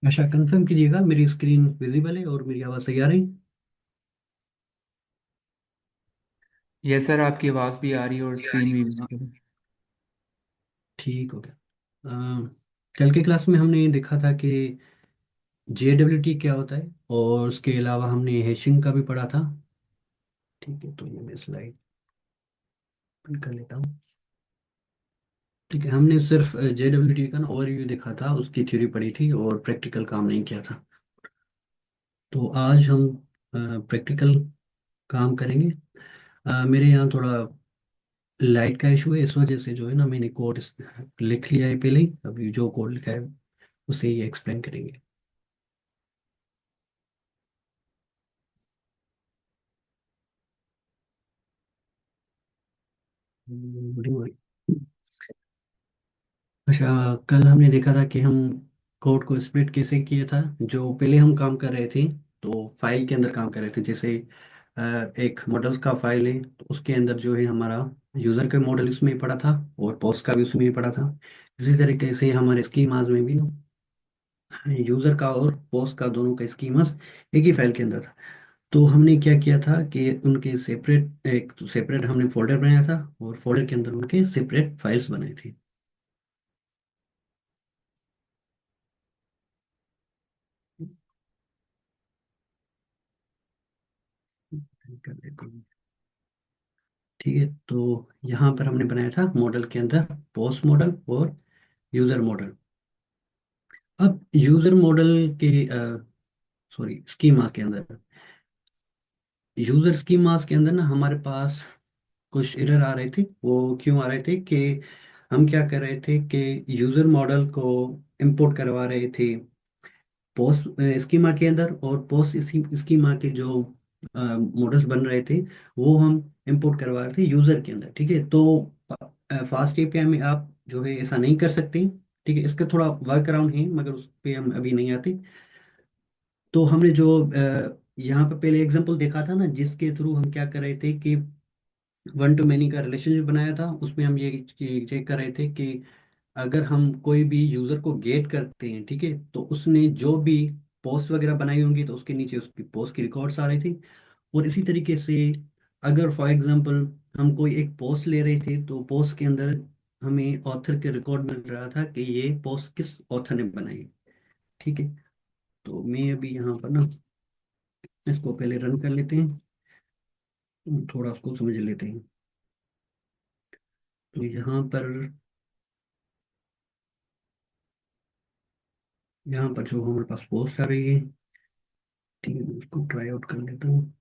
अच्छा, कंफर्म कीजिएगा मेरी स्क्रीन विजिबल है और मेरी आवाज़ सही आ रही। यस सर, आपकी आवाज़ भी आ रही है और स्क्रीन भी विजिबल है। ठीक हो गया। कल के क्लास में हमने देखा था कि JWT क्या होता है, और उसके अलावा हमने हैशिंग का भी पढ़ा था। ठीक है, तो ये मैं स्लाइड प्रिंट कर लेता हूँ। ठीक है, हमने सिर्फ JWT का ना ओवरव्यू देखा था, उसकी थ्योरी पढ़ी थी और प्रैक्टिकल काम नहीं किया था। तो आज हम प्रैक्टिकल काम करेंगे। मेरे यहाँ थोड़ा लाइट का इशू है, इस वजह से जो है ना मैंने कोड लिख लिया है पहले ही। अभी जो कोड लिखा है उसे ही एक्सप्लेन करेंगे। हम्म, अच्छा, कल हमने देखा था कि हम कोड को स्प्लिट कैसे किया था। जो पहले हम काम कर रहे थे, तो फाइल के अंदर काम कर रहे थे। जैसे एक मॉडल्स का फाइल है, तो उसके अंदर जो है हमारा यूज़र का मॉडल उसमें ही पड़ा था और पोस्ट का भी उसमें ही पड़ा था। इसी तरीके से हमारे स्कीमाज में भी यूज़र का और पोस्ट का दोनों का स्कीमास एक ही फाइल के अंदर था। तो हमने क्या किया था कि उनके सेपरेट एक सेपरेट हमने फोल्डर बनाया था और फोल्डर के अंदर उनके सेपरेट फाइल्स बनाई थी। कर देता हूँ। ठीक है, तो यहाँ पर हमने बनाया था मॉडल के अंदर पोस्ट मॉडल और यूजर मॉडल। अब यूजर मॉडल के सॉरी स्कीमास के अंदर, यूजर स्कीमास के अंदर ना हमारे पास कुछ एरर आ रहे थे। वो क्यों आ रहे थे कि हम क्या कर रहे थे कि यूजर मॉडल को इंपोर्ट करवा रहे थे पोस्ट स्कीमा के अंदर, और पोस्ट स्कीमा के जो मॉडल्स बन रहे थे वो हम इंपोर्ट करवा रहे थे यूजर के अंदर। ठीक है, तो फास्ट एपीआई में आप जो है ऐसा नहीं कर सकते। ठीक है, इसका थोड़ा वर्क अराउंड है, मगर उस पर हम अभी नहीं आते। तो हमने जो यहाँ पे पहले एग्जांपल देखा था ना, जिसके थ्रू हम क्या कर रहे थे कि वन टू मैनी का रिलेशनशिप बनाया था, उसमें हम ये चेक कर रहे थे कि अगर हम कोई भी यूजर को गेट करते हैं, ठीक है, तो उसने जो भी पोस्ट वगैरह बनाई होंगी तो उसके नीचे उसकी पोस्ट की रिकॉर्ड्स आ रही थी। और इसी तरीके से अगर फॉर एग्जांपल हम कोई एक पोस्ट ले रहे थे, तो पोस्ट के अंदर हमें ऑथर के रिकॉर्ड मिल रहा था कि ये पोस्ट किस ऑथर ने बनाई। ठीक है, तो मैं अभी यहाँ पर ना इसको पहले रन कर लेते हैं, थोड़ा उसको समझ लेते हैं। तो यहाँ पर जो हमारे पास पोस्ट आ रही है, ठीक है, मैं उसको ट्राई आउट कर लेता हूँ।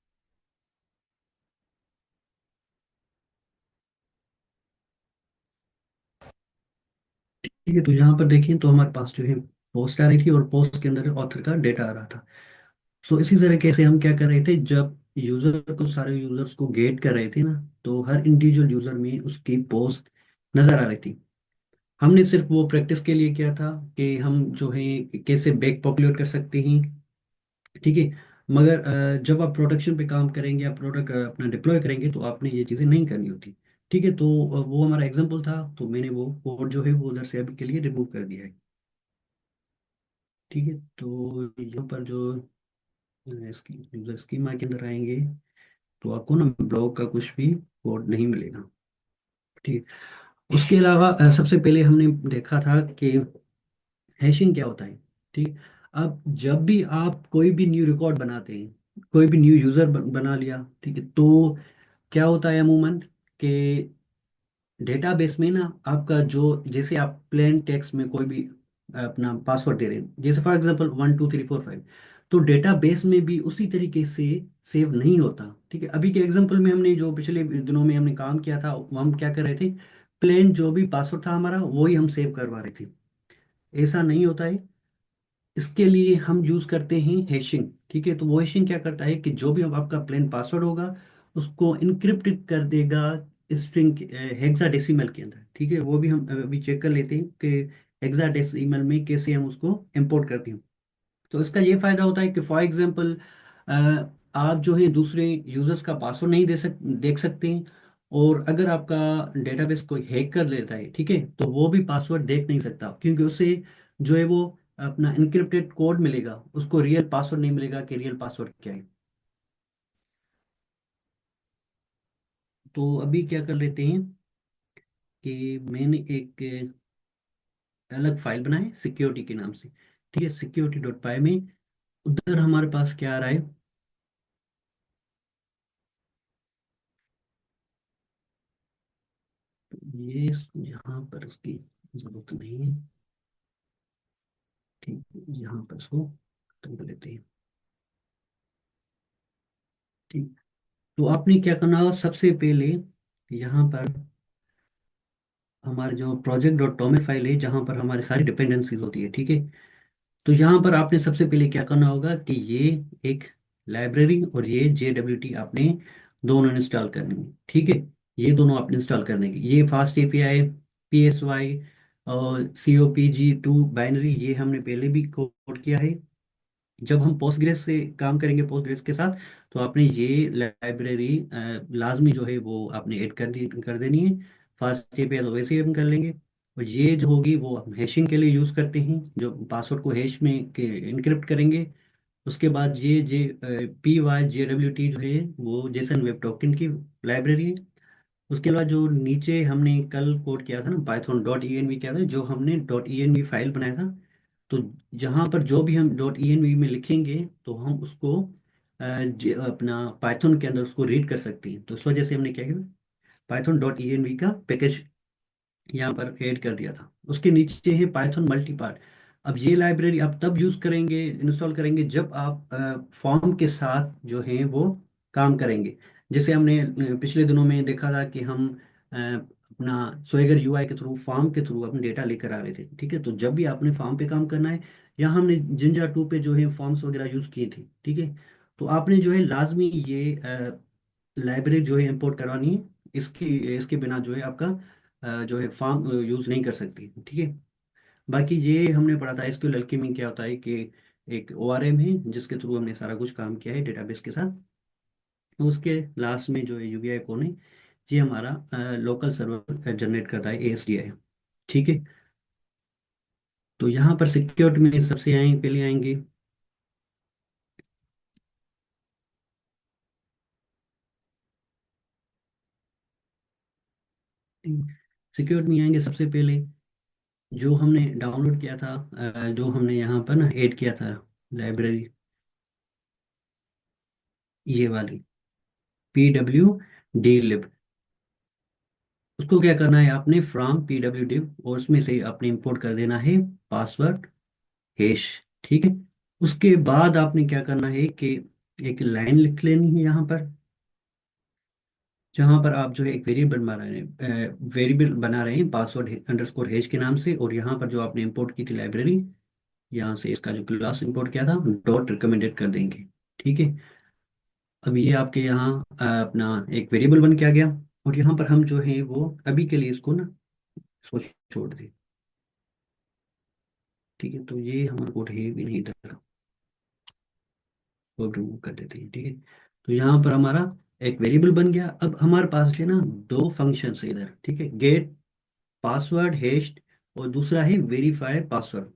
ठीक है, तो यहाँ पर देखिए तो हमारे पास जो है पोस्ट आ रही थी और पोस्ट के अंदर ऑथर का डेटा आ रहा था। सो इसी तरीके से हम क्या कर रहे थे, जब यूजर को सारे यूजर्स को गेट कर रहे थे ना, तो हर इंडिविजुअल यूजर में उसकी पोस्ट नजर आ रही थी। हमने सिर्फ वो प्रैक्टिस के लिए किया था कि हम जो है कैसे बैक पॉपुलेट कर सकते हैं। ठीक है, मगर जब आप प्रोडक्शन पे काम करेंगे या प्रोडक्ट अपना डिप्लॉय करेंगे, तो आपने ये चीज़ें नहीं करनी होती। ठीक है, तो वो हमारा एग्जांपल था, तो मैंने वो कोड जो है वो उधर से अभी के लिए रिमूव कर दिया है। ठीक है, तो यहाँ पर जो इसकी यूजर स्कीमा के अंदर आएंगे, तो आपको ना ब्लॉग का कुछ भी कोड नहीं मिलेगा। ठीक है, उसके अलावा सबसे पहले हमने देखा था कि हैशिंग क्या होता है। ठीक, अब जब भी आप कोई भी न्यू रिकॉर्ड बनाते हैं, कोई भी न्यू यूजर बना लिया, ठीक है, तो क्या होता है अमूमन कि डेटाबेस में ना आपका जो, जैसे आप प्लेन टेक्स्ट में कोई भी अपना पासवर्ड दे रहे हैं, जैसे फॉर एग्जांपल 1 2 3 4 5, तो डेटाबेस में भी उसी तरीके से सेव नहीं होता। ठीक है, अभी के एग्जांपल में हमने जो पिछले दिनों में हमने काम किया था, वो हम क्या कर रहे थे, प्लेन जो भी पासवर्ड था हमारा वही हम सेव करवा रहे थे। ऐसा नहीं होता है। इसके लिए हम यूज करते हैं हैशिंग। ठीक है, तो वो हैशिंग क्या करता है कि जो भी अब आपका प्लेन पासवर्ड होगा उसको इनक्रिप्टेड कर देगा स्ट्रिंग हेक्साडेसिमल के अंदर। ठीक है, वो भी हम अभी चेक कर लेते हैं कि हेक्साडेसिमल में कैसे हम उसको इंपोर्ट करते हैं। तो इसका ये फायदा होता है कि फॉर एग्जांपल आप जो है दूसरे यूजर्स का पासवर्ड नहीं देख सकते हैं। और अगर आपका डेटाबेस कोई हैक कर लेता है, ठीक है, तो वो भी पासवर्ड देख नहीं सकता, क्योंकि उसे जो है वो अपना इनक्रिप्टेड कोड मिलेगा, उसको रियल पासवर्ड नहीं मिलेगा कि रियल पासवर्ड क्या है। तो अभी क्या कर लेते हैं कि मैंने एक अलग फाइल बनाए सिक्योरिटी के नाम से। ठीक है, सिक्योरिटी डॉट पाई में उधर हमारे पास क्या आ रहा है, ये यहाँ पर उसकी जरूरत नहीं है। ठीक है, यहाँ पर इसको खत्म कर लेते हैं। ठीक। तो आपने क्या करना होगा, सबसे पहले यहाँ पर हमारे जो प्रोजेक्ट डॉट टॉमेट फाइल है जहाँ पर हमारी सारी डिपेंडेंसीज होती है, ठीक है। तो यहाँ पर आपने सबसे पहले क्या करना होगा कि ये एक लाइब्रेरी और ये JWT आपने दोनों इंस्टॉल करनी है, ठीक है। ये दोनों आपने इंस्टॉल करने की, ये फास्ट एपीआई, PSY और COPG2 बाइनरी, ये हमने पहले भी कोड किया है। जब हम पोस्टग्रेस से काम करेंगे पोस्टग्रेस के साथ, तो आपने ये लाइब्रेरी लाजमी जो है वो आपने ऐड कर देनी है। फास्ट एपीआई तो वैसे ही हम कर लेंगे। और ये जो होगी वो हम हैशिंग के लिए यूज़ करते हैं, जो पासवर्ड को हैश में इनक्रिप्ट करेंगे। उसके बाद ये PYJWT जो है वो जेसन वेब टोकन की लाइब्रेरी है। उसके बाद जो नीचे हमने कल कोड किया था ना, python.env किया था, जो हमने .env फाइल बनाया था। तो जहाँ पर जो भी हम .env में लिखेंगे तो हम उसको अपना पाइथन के अंदर उसको रीड कर सकते हैं। तो इस वजह से हमने क्या किया, python.env का पैकेज यहाँ पर ऐड कर दिया था। उसके नीचे है पाइथन मल्टीपार्ट। अब ये लाइब्रेरी आप तब यूज करेंगे, इंस्टॉल करेंगे जब आप फॉर्म के साथ जो है वो काम करेंगे। जैसे हमने पिछले दिनों में देखा था कि हम अपना स्वेगर UI के थ्रू, फॉर्म के थ्रू अपने डेटा लेकर आ रहे थे, ठीक है। तो जब भी आपने फॉर्म पे काम करना है, यहाँ हमने जिंजा 2 पे जो है फॉर्म्स वगैरह यूज किए थे, ठीक है। तो आपने जो है लाजमी ये लाइब्रेरी जो है इंपोर्ट करवानी है। इसकी इसके बिना जो है आपका जो है फॉर्म यूज नहीं कर सकती, ठीक है। बाकी ये हमने पढ़ा था SQL एल्केमी क्या होता है कि एक ORM है जिसके थ्रू हमने सारा कुछ काम किया है डेटाबेस के साथ। तो उसके लास्ट में जो है UBI कौन है, ये हमारा लोकल सर्वर जनरेट करता है, ASDI, ठीक है। तो यहाँ पर सिक्योरिटी में सबसे पहले आएंगे, सिक्योरिटी में आएंगे सबसे पहले जो हमने डाउनलोड किया था, जो हमने यहाँ पर ना ऐड किया था लाइब्रेरी, ये वाली PWD लिब। उसको क्या करना है आपने, फ्रॉम PWD, और उसमें से आपने इंपोर्ट कर देना है पासवर्ड हैश, ठीक है। उसके बाद आपने क्या करना है कि एक लाइन लिख लेनी है यहाँ पर, जहाँ पर आप जो है एक वेरिएबल बना रहे हैं पासवर्ड अंडरस्कोर हैश के नाम से। और यहाँ पर जो आपने इंपोर्ट की थी लाइब्रेरी, यहाँ से इसका जो क्लास इंपोर्ट किया था डॉट रिकमेंडेड कर देंगे, ठीक है। अब ये आपके यहाँ अपना एक वेरिएबल बन के आ गया। और यहाँ पर हम जो है वो अभी के लिए इसको ना, इसको छोड़ दें, ठीक है। तो ये हमारा कोड है भी नहीं इधर, कोड रिमूव कर देते हैं, ठीक है। तो यहाँ पर हमारा एक वेरिएबल बन गया। अब हमारे पास है ना दो फंक्शन है इधर, ठीक है, गेट पासवर्ड हैश और दूसरा है वेरीफाई पासवर्ड।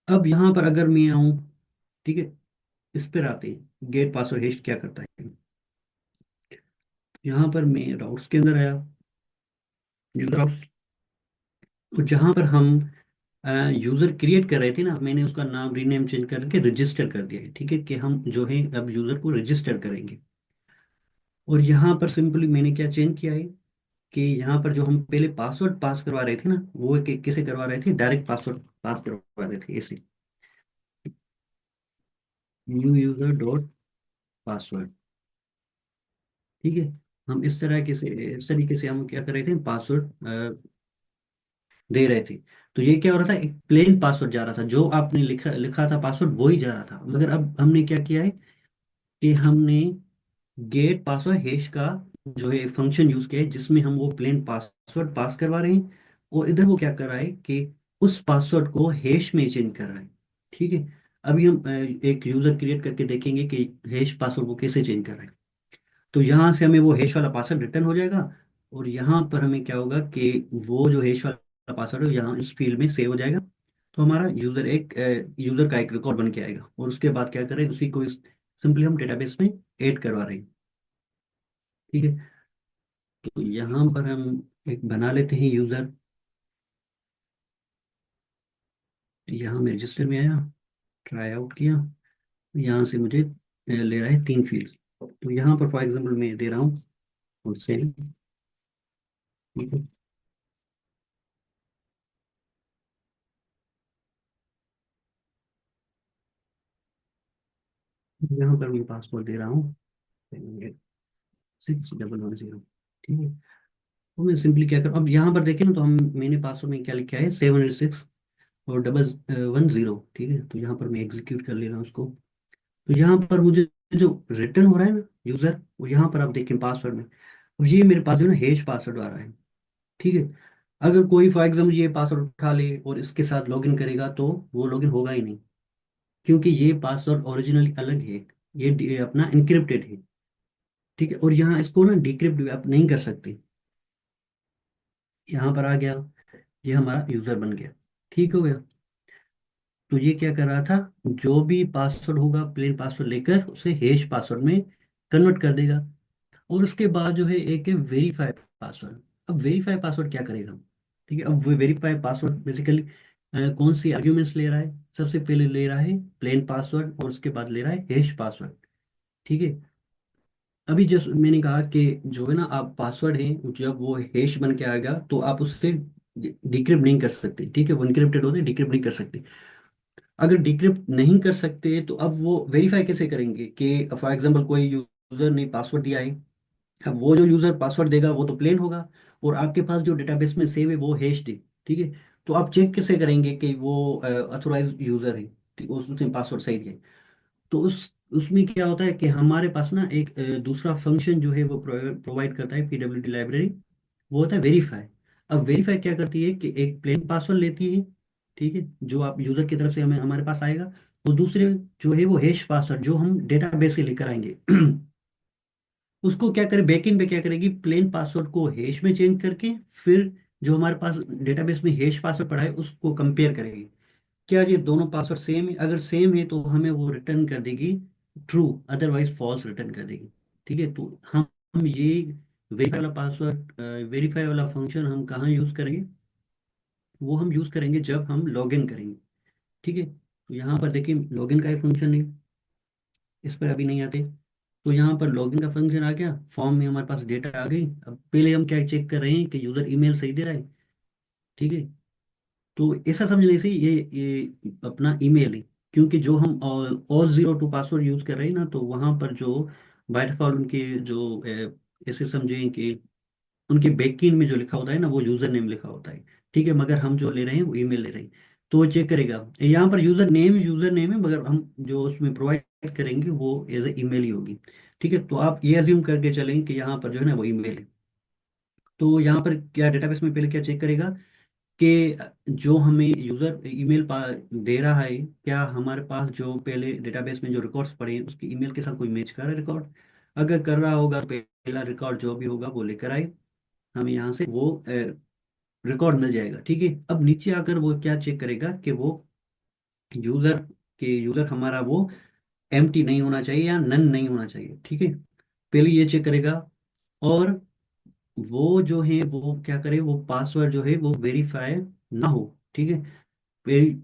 अब यहाँ पर अगर मैं आऊँ, ठीक है, इस पर आते हैं गेट पासवर्ड हैश क्या करता है। यहाँ पर मैं राउट्स के अंदर आया, यूजर राउट्स, और जहाँ पर हम यूजर क्रिएट कर रहे थे ना, मैंने उसका नाम रीनेम चेंज करके रजिस्टर कर दिया है, ठीक है, कि हम जो है अब यूजर को रजिस्टर करेंगे। और यहाँ पर सिंपली मैंने क्या चेंज किया है कि यहाँ पर जो हम पहले पासवर्ड पास करवा रहे थे ना, वो कैसे करवा रहे थे, डायरेक्ट पासवर्ड पास करवा रहे थे ऐसे, न्यू यूजर डॉट पासवर्ड, ठीक है। हम इस तरीके से हम क्या कर रहे थे, पासवर्ड दे रहे थे। तो ये क्या हो रहा था, एक प्लेन पासवर्ड जा रहा था, जो आपने लिखा लिखा था पासवर्ड वही जा रहा था। मगर अब हमने क्या किया है कि हमने गेट पासवर्ड हैश का जो है फंक्शन यूज किया है, जिसमें हम वो प्लेन पासवर्ड पास करवा रहे हैं। और इधर वो क्या कर रहा है कि उस पासवर्ड को हैश में चेंज कर रहा है, ठीक है। अभी हम एक यूजर क्रिएट करके देखेंगे कि हैश पासवर्ड वो कैसे चेंज कर रहा है। तो यहाँ से हमें वो हैश वाला पासवर्ड रिटर्न हो जाएगा। और यहाँ पर हमें क्या होगा कि वो जो हैश वाला पासवर्ड है यहाँ इस फील्ड में सेव हो जाएगा। तो हमारा यूजर का एक रिकॉर्ड बन के आएगा, और उसके बाद क्या करें, उसी को सिंपली हम डेटाबेस में ऐड करवा रहे हैं। ठीक है। तो यहाँ पर हम एक बना लेते हैं यूजर। यहाँ मैं रजिस्टर में आया, ट्राई आउट किया, यहाँ से मुझे ले रहा है 3 फील्ड। तो यहाँ पर फॉर एग्जांपल मैं दे रहा हूँ फुल सेम। ठीक है। यहाँ पर मैं पासवर्ड दे रहा हूँ 6110। ठीक है। तो मैं सिंपली क्या करूँ, अब यहाँ पर देखें ना, तो हम मैंने पासवर्ड में क्या लिखा है, 706 और 1110। ठीक है। तो यहाँ पर मैं एग्जीक्यूट कर ले रहा हूँ उसको। तो यहाँ पर मुझे जो रिटर्न हो रहा है ना यूजर, वो यहाँ पर आप देखें पासवर्ड में, और ये मेरे पास जो है ना हैश पासवर्ड आ रहा है। ठीक है। अगर कोई फॉर एग्जाम्पल ये पासवर्ड उठा ले और इसके साथ लॉगिन करेगा, तो वो लॉगिन होगा ही नहीं, क्योंकि ये पासवर्ड ओरिजिनली अलग है। ये अपना इनक्रिप्टेड है। ठीक है। और यहाँ इसको ना डिक्रिप्ट आप नहीं कर सकते। यहाँ पर आ गया, ये हमारा यूजर बन गया। ठीक हो गया। तो ये क्या कर रहा था, जो भी पासवर्ड होगा प्लेन पासवर्ड लेकर उसे हैश पासवर्ड में कन्वर्ट कर देगा। और उसके बाद जो है एक है वेरीफाई पासवर्ड। अब वेरीफाई पासवर्ड क्या करेगा। ठीक है। अब वो वेरीफाई पासवर्ड बेसिकली कौन सी आर्ग्यूमेंट्स ले रहा है, सबसे पहले ले रहा है प्लेन पासवर्ड, और उसके बाद ले रहा है हैश पासवर्ड। ठीक है। अभी जैसे मैंने कहा कि जो है ना, आप पासवर्ड है जब वो हैश बन के आएगा, तो आप उससे डिक्रिप्ट नहीं कर सकते। ठीक है। वो इनक्रिप्टेड होते, डिक्रिप्ट नहीं कर सकते। अगर डिक्रिप्ट नहीं कर सकते, तो अब वो वेरीफाई कैसे करेंगे कि फॉर एग्जांपल कोई यूजर ने पासवर्ड दिया है। अब वो जो यूजर पासवर्ड देगा वो तो प्लेन होगा, और आपके पास जो डेटाबेस में सेव है वो हैश्ड है। ठीक है। तो आप चेक कैसे करेंगे कि वो अथोराइज यूजर है, ठीक, उसने पासवर्ड सही दिया है। तो उसमें क्या होता है कि हमारे पास ना एक दूसरा फंक्शन जो है वो प्रोवाइड करता है पीडब्ल्यूडी लाइब्रेरी, वो होता है वेरीफाई। अब वेरीफाई क्या करती है कि एक प्लेन पासवर्ड लेती है। ठीक है। जो आप यूजर की तरफ से हमें हमारे पास आएगा, वो दूसरे जो है वो हैश पासवर्ड जो हम डेटाबेस से लेकर आएंगे उसको क्या करे, बैकएंड पे क्या करेगी, प्लेन पासवर्ड को हैश में चेंज करके फिर जो हमारे पास डेटाबेस में हैश पासवर्ड पड़ा है उसको कंपेयर करेगी। क्या ये दोनों पासवर्ड सेम है, अगर सेम है तो हमें वो रिटर्न कर देगी ट्रू, अदरवाइज फॉल्स रिटर्न कर देगी। ठीक है। तो हम ये वेरीफाई वाला पासवर्ड, वेरीफाई वाला फंक्शन हम कहाँ यूज करेंगे, वो हम यूज करेंगे जब हम लॉगिन करेंगे। ठीक है। तो यहाँ पर देखिए लॉगिन का एक फंक्शन है, इस पर अभी नहीं आते। तो यहाँ पर लॉगिन का फंक्शन आ गया, फॉर्म में हमारे पास डेटा आ गई। अब पहले हम क्या चेक कर रहे हैं कि यूजर ईमेल सही दे रहा है। ठीक है। तो ऐसा समझने से ये अपना ईमेल है, क्योंकि जो हम OAuth02 पासवर्ड यूज कर रहे हैं ना, तो वहाँ पर जो बाय डिफॉल्ट उनके जो ऐसे समझें कि उनके बैकएंड में जो लिखा होता है ना, वो यूजर नेम लिखा होता है। ठीक है। मगर हम जो ले रहे हैं वो ईमेल ले रहे हैं। तो वो चेक करेगा, यहाँ पर यूजर नेम है, मगर हम जो उसमें प्रोवाइड करेंगे वो एज ए ईमेल ही होगी। ठीक है। तो आप ये अज्यूम करके चलें कि यहाँ पर जो है ना वो ईमेल है। तो यहाँ पर क्या डेटाबेस में पहले क्या चेक करेगा कि जो हमें यूजर ईमेल दे रहा है, क्या हमारे पास जो पहले डेटाबेस में जो रिकॉर्ड्स पड़े हैं उसके ईमेल के साथ कोई मैच कर रहा है रिकॉर्ड। अगर कर रहा होगा तो पहला रिकॉर्ड जो भी होगा वो लेकर आए, हमें यहाँ से वो रिकॉर्ड मिल जाएगा। ठीक है। अब नीचे आकर वो क्या चेक करेगा कि वो यूजर यूजर हमारा वो एम्प्टी नहीं होना चाहिए या नन नहीं होना चाहिए। ठीक है। पहले ये चेक करेगा। और वो जो है वो क्या करे, वो पासवर्ड जो है वो वेरीफाई ना हो। ठीक है।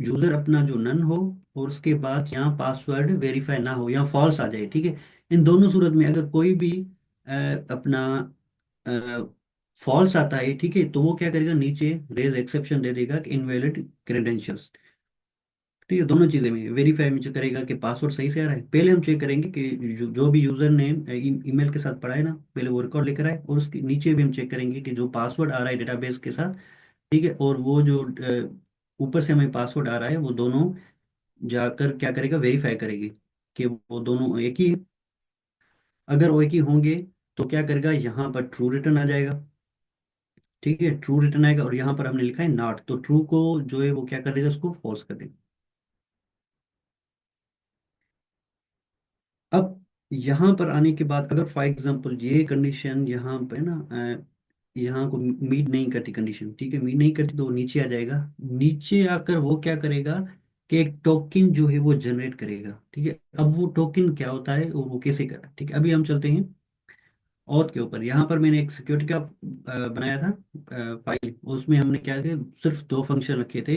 यूजर अपना जो नन हो, और उसके बाद यहाँ पासवर्ड वेरीफाई ना हो या फॉल्स आ जाए। ठीक है। इन दोनों सूरत में अगर कोई भी अपना फॉल्स आता है, ठीक है, तो वो क्या करेगा, नीचे रेज एक्सेप्शन दे देगा कि इनवैलिड क्रेडेंशियल्स। ठीक है। दोनों चीजें में वेरीफाई में जो करेगा कि पासवर्ड सही से आ रहा है, पहले हम चेक करेंगे कि जो भी यूजर नेम ईमेल के साथ पड़ा है ना, पहले वो रिकॉर्ड लेकर आए, और उसके नीचे भी हम चेक करेंगे कि जो पासवर्ड आ रहा है डेटाबेस के साथ, ठीक है, और वो जो ऊपर से हमें पासवर्ड आ रहा है, वो दोनों जाकर क्या करेगा, वेरीफाई करेगी कि वो दोनों एक ही है। अगर वो एक ही होंगे तो क्या करेगा, यहाँ पर ट्रू रिटर्न आ जाएगा। ठीक है। ट्रू रिटर्न आएगा, और यहाँ पर हमने लिखा है नॉट, तो ट्रू को जो है वो क्या कर देगा, उसको फॉल्स कर देगा। अब यहाँ पर आने के बाद अगर फॉर एग्जांपल ये कंडीशन यहाँ पे ना यहाँ को मीट नहीं करती कंडीशन, ठीक है, मीट नहीं करती तो वो नीचे आ जाएगा। नीचे आकर वो क्या करेगा कि एक टोकन जो है वो जनरेट करेगा, ठीक है। अब वो टोकन क्या होता है, वो कैसे करा, ठीक है, अभी हम चलते हैं ऑथ के ऊपर। यहाँ पर मैंने एक सिक्योरिटी का बनाया था फाइल, उसमें हमने क्या किया, सिर्फ दो फंक्शन रखे थे,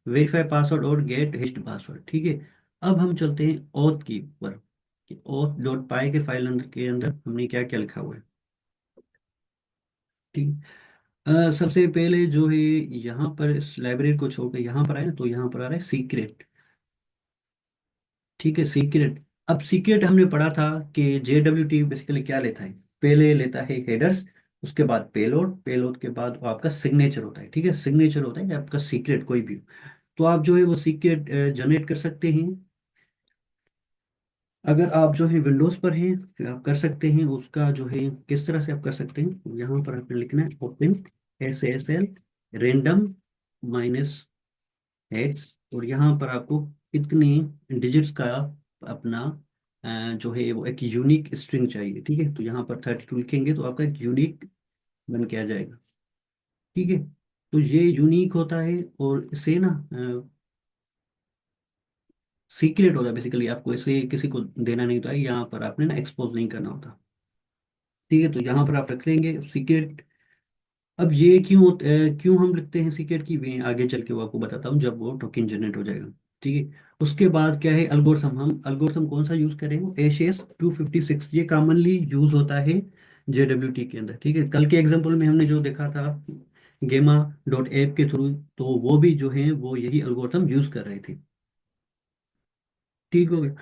वेरीफाई पासवर्ड और गेट हिस्ट पासवर्ड, ठीक है। अब हम चलते हैं ऑथ की ऊपर, कि ऑथ डॉट पाई के फाइल अंदर के अंदर हमने क्या क्या लिखा हुआ है, ठीक है। सबसे पहले जो है, यहाँ पर इस लाइब्रेरी को छोड़कर यहाँ पर आए ना, तो यहाँ पर आ रहा है सीक्रेट, ठीक है, सीक्रेट। अब सीक्रेट हमने पढ़ा था कि JWT बेसिकली क्या लेता है, पहले लेता है हेडर्स, उसके बाद पेलोड, पेलोड के बाद वो आपका सिग्नेचर होता है, ठीक है, सिग्नेचर होता है कि आपका सीक्रेट कोई भी हो। तो आप जो है वो सीक्रेट जनरेट कर सकते हैं। अगर आप जो है विंडोज पर हैं फिर आप कर सकते हैं उसका जो है, किस तरह से आप कर सकते हैं, यहाँ पर आपने लिखना है open SSL random minus hex, और यहाँ पर आपको कितने डिजिट्स का अपना जो है वो एक यूनिक स्ट्रिंग चाहिए, ठीक है। तो यहाँ पर 32 लिखेंगे तो आपका एक यूनिक बन के आ जाएगा, ठीक है। तो ये यूनिक होता है, और इसे ना सीक्रेट होता है बेसिकली, आपको इसे किसी को देना नहीं होता है, यहाँ पर आपने ना एक्सपोज नहीं करना होता, ठीक है। तो यहाँ पर आप रख लेंगे सीक्रेट। अब ये क्यों हम लिखते हैं सीक्रेट की, वे आगे चल के वो आपको बताता हूँ जब वो टोकन जनरेट हो जाएगा, ठीक है। उसके बाद क्या है, एल्गोरिथम, हम एल्गोरिथम कौन सा यूज करेंगे, ACS 256, ये कॉमनली यूज होता है JWT के अंदर, ठीक है। कल के एग्जांपल में हमने जो देखा था गेमा डॉट ऐप के थ्रू, तो वो भी जो है वो यही एल्गोरिथम यूज कर रहे थे, ठीक हो गया।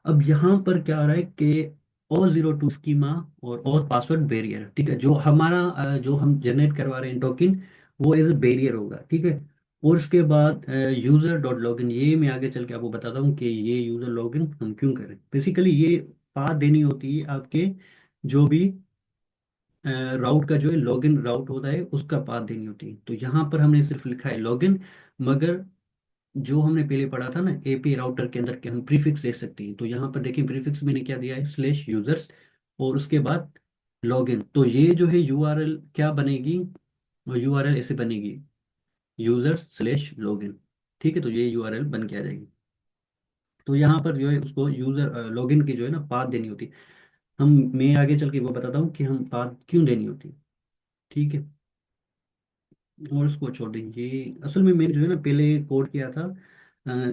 अब यहाँ पर क्या आ रहा है कि O02 स्कीमा और पासवर्ड बैरियर, ठीक है, जो हमारा जो हम जनरेट करवा रहे हैं टोकन, वो एज ए बैरियर होगा, ठीक है। और उसके बाद यूजर डॉट लॉगिन, ये मैं आगे चल के आपको बताता हूँ कि ये यूजर लॉगिन हम क्यों करें। बेसिकली ये पाथ देनी होती है आपके, जो भी राउट का जो है लॉगिन राउट होता है उसका पाथ देनी होती है। तो यहाँ पर हमने सिर्फ लिखा है लॉगिन, मगर जो हमने पहले पढ़ा था ना API राउटर के अंदर के हम प्रीफिक्स दे सकते हैं, तो यहाँ पर देखिए प्रीफिक्स मैंने क्या दिया है, /users, और उसके बाद लॉगिन। तो ये जो है URL क्या बनेगी, URL ऐसे बनेगी, users/login, ठीक है। तो ये URL बन के आ जाएगी। तो यहाँ पर जो है उसको यूजर लॉगिन की जो है ना पाथ देनी होती है। हम मैं आगे चल के वो बताता हूँ कि हम पाथ क्यों देनी होती है, ठीक है। और उसको छोड़ देंगे, असल में मैंने जो है ना पहले कोड किया था,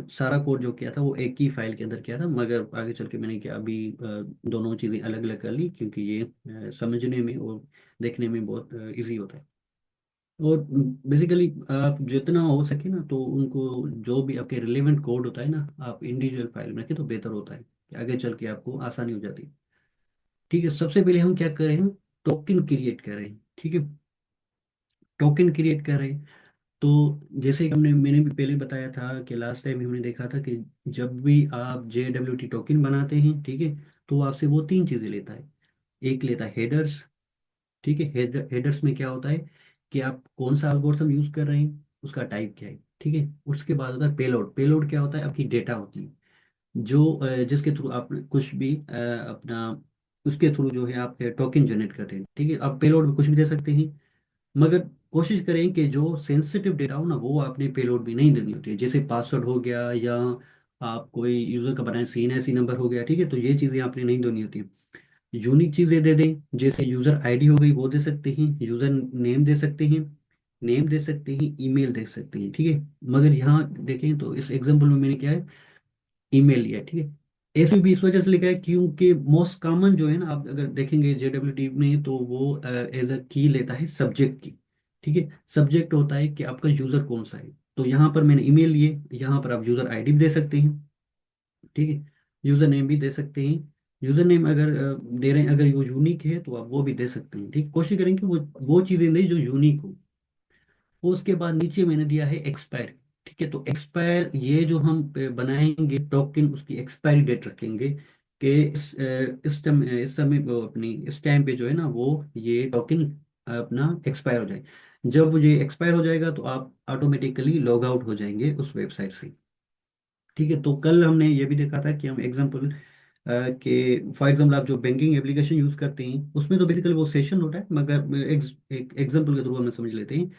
सारा कोड जो किया था वो एक ही फाइल के अंदर किया था, मगर आगे चल के मैंने क्या अभी दोनों चीज़ें अलग अलग कर ली, क्योंकि ये समझने में और देखने में बहुत इजी होता है। और बेसिकली आप जितना हो सके ना तो उनको, जो भी आपके रिलेवेंट कोड होता है ना, आप इंडिविजुअल फाइल में रखें तो बेहतर होता है, कि आगे चल के आपको आसानी हो जाती है, ठीक है। सबसे पहले हम क्या कर रहे हैं, टोकन क्रिएट कर रहे हैं, ठीक है, टोकन क्रिएट कर रहे हैं। तो जैसे कि मैंने भी पहले बताया था कि लास्ट टाइम हमने देखा था कि जब भी आप JWT टोकन बनाते हैं, ठीक है, तो वो आपसे वो तीन चीज़ें लेता है। एक लेता है हेडर्स, ठीक है, हेडर्स में क्या होता है कि आप कौन सा एल्गोरिथम यूज कर रहे हैं, उसका टाइप क्या है, ठीक है। उसके बाद होता है पेलोड, पेलोड क्या होता है, आपकी डेटा होती है, जो जिसके थ्रू आप कुछ भी अपना, उसके थ्रू जो है आप टोकन जनरेट करते हैं, ठीक है। आप पेलोड में कुछ भी दे सकते हैं, मगर कोशिश करें कि जो सेंसिटिव डेटा हो ना वो आपने पेलोड भी नहीं देनी होती है, जैसे पासवर्ड हो गया, या आप कोई यूजर का बनाए CNIC नंबर हो गया, ठीक है, तो ये चीज़ें आपने नहीं देनी होती। यूनिक चीज़ें दे दें, जैसे यूजर ID हो गई वो दे सकते हैं, यूजर नेम दे सकते हैं, नेम दे सकते हैं, ईमेल दे सकते हैं, ठीक है। मगर यहाँ देखें तो इस एग्जांपल में मैंने क्या है, ईमेल लिया है, ठीक है। ऐसे भी इस वजह से लिखा है क्योंकि मोस्ट कॉमन जो है ना, आप अगर देखेंगे JWT में, तो वो एज अ की लेता है सब्जेक्ट की, ठीक है। सब्जेक्ट होता है कि आपका यूजर कौन सा है, तो यहाँ पर मैंने ईमेल लिए, यहाँ पर आप यूजर ID भी दे सकते हैं, ठीक है, यूजर नेम भी दे सकते हैं। यूजर नेम अगर दे रहे हैं, अगर वो यूनिक है तो आप वो भी दे सकते हैं, ठीक है। कोशिश करें कि वो चीज़ें दें जो यूनिक हो। वो उसके बाद नीचे मैंने दिया है एक्सपायर, ठीक है। तो एक्सपायर ये जो हम बनाएंगे टोकन, उसकी एक्सपायरी डेट रखेंगे कि इस समय वो अपनी इस टाइम पे जो है ना वो ये टोकन अपना एक्सपायर हो जाए। जब ये एक्सपायर हो जाएगा तो आप ऑटोमेटिकली लॉग आउट हो जाएंगे उस वेबसाइट से, ठीक है। तो कल हमने ये भी देखा था कि हम एग्जांपल कि फॉर एग्जांपल आप जो बैंकिंग एप्लीकेशन यूज़ करते हैं उसमें तो बेसिकली वो सेशन होता है, मगर एक एग्जांपल के थ्रू हम समझ लेते हैं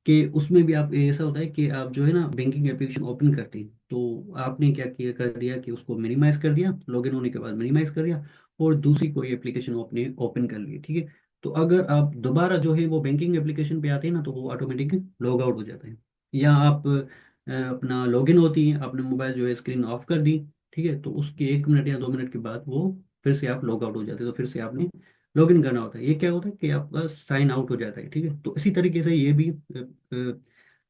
कि उसमें भी आप ऐसा होता है कि आप जो है ना बैंकिंग एप्लीकेशन ओपन करते हैं, तो आपने क्या किया कर दिया कि उसको मिनिमाइज कर दिया, लॉगिन होने के बाद मिनिमाइज कर दिया, और दूसरी कोई एप्लीकेशन आपने ओपन कर ली, ठीक है। तो अगर आप दोबारा जो है वो बैंकिंग एप्लीकेशन पे आते हैं ना, तो वो ऑटोमेटिक लॉग आउट हो जाता है। या आप अपना लॉगिन होती है, आपने मोबाइल जो है स्क्रीन ऑफ कर दी, ठीक है, तो उसके 1 मिनट या 2 मिनट के बाद वो फिर से आप लॉग आउट हो जाते हैं, तो फिर से आपने लॉगिन करना होता है। ये क्या होता है कि आपका साइन आउट हो जाता है, ठीक है। तो इसी तरीके से ये भी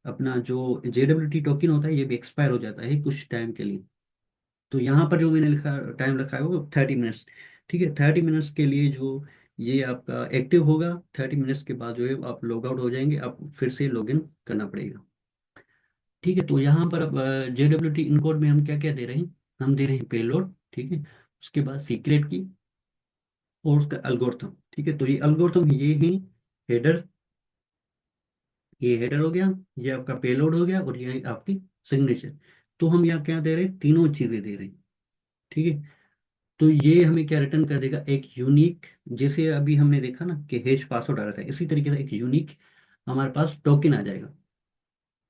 अपना जो JWT टोकन होता है ये भी एक्सपायर हो जाता है कुछ टाइम के लिए। तो यहाँ पर जो मैंने लिखा टाइम रखा है वो 30 मिनट्स, ठीक है। 30 मिनट्स के लिए जो ये आपका एक्टिव होगा, 30 मिनट्स के बाद जो है आप लॉग आउट हो जाएंगे, आप फिर से लॉगिन करना पड़ेगा, ठीक है। तो यहाँ पर अब JWT इनकोड में हम क्या क्या दे रहे हैं, हम दे रहे हैं पेलोड, ठीक है, उसके बाद सीक्रेट की और उसका एल्गोरिथम, ठीक है। तो ये एल्गोरिथम ये है हेडर, ये हेडर हो गया, ये आपका पेलोड हो गया, और ये आपकी सिग्नेचर। तो हम यहाँ क्या दे रहे हैं, तीनों चीजें दे रहे हैं, ठीक है। तो ये हमें क्या रिटर्न कर देगा, एक यूनिक, जैसे अभी हमने देखा ना कि हैश पासवर्ड आ रहा था, इसी तरीके से एक यूनिक हमारे पास टोकन आ जाएगा,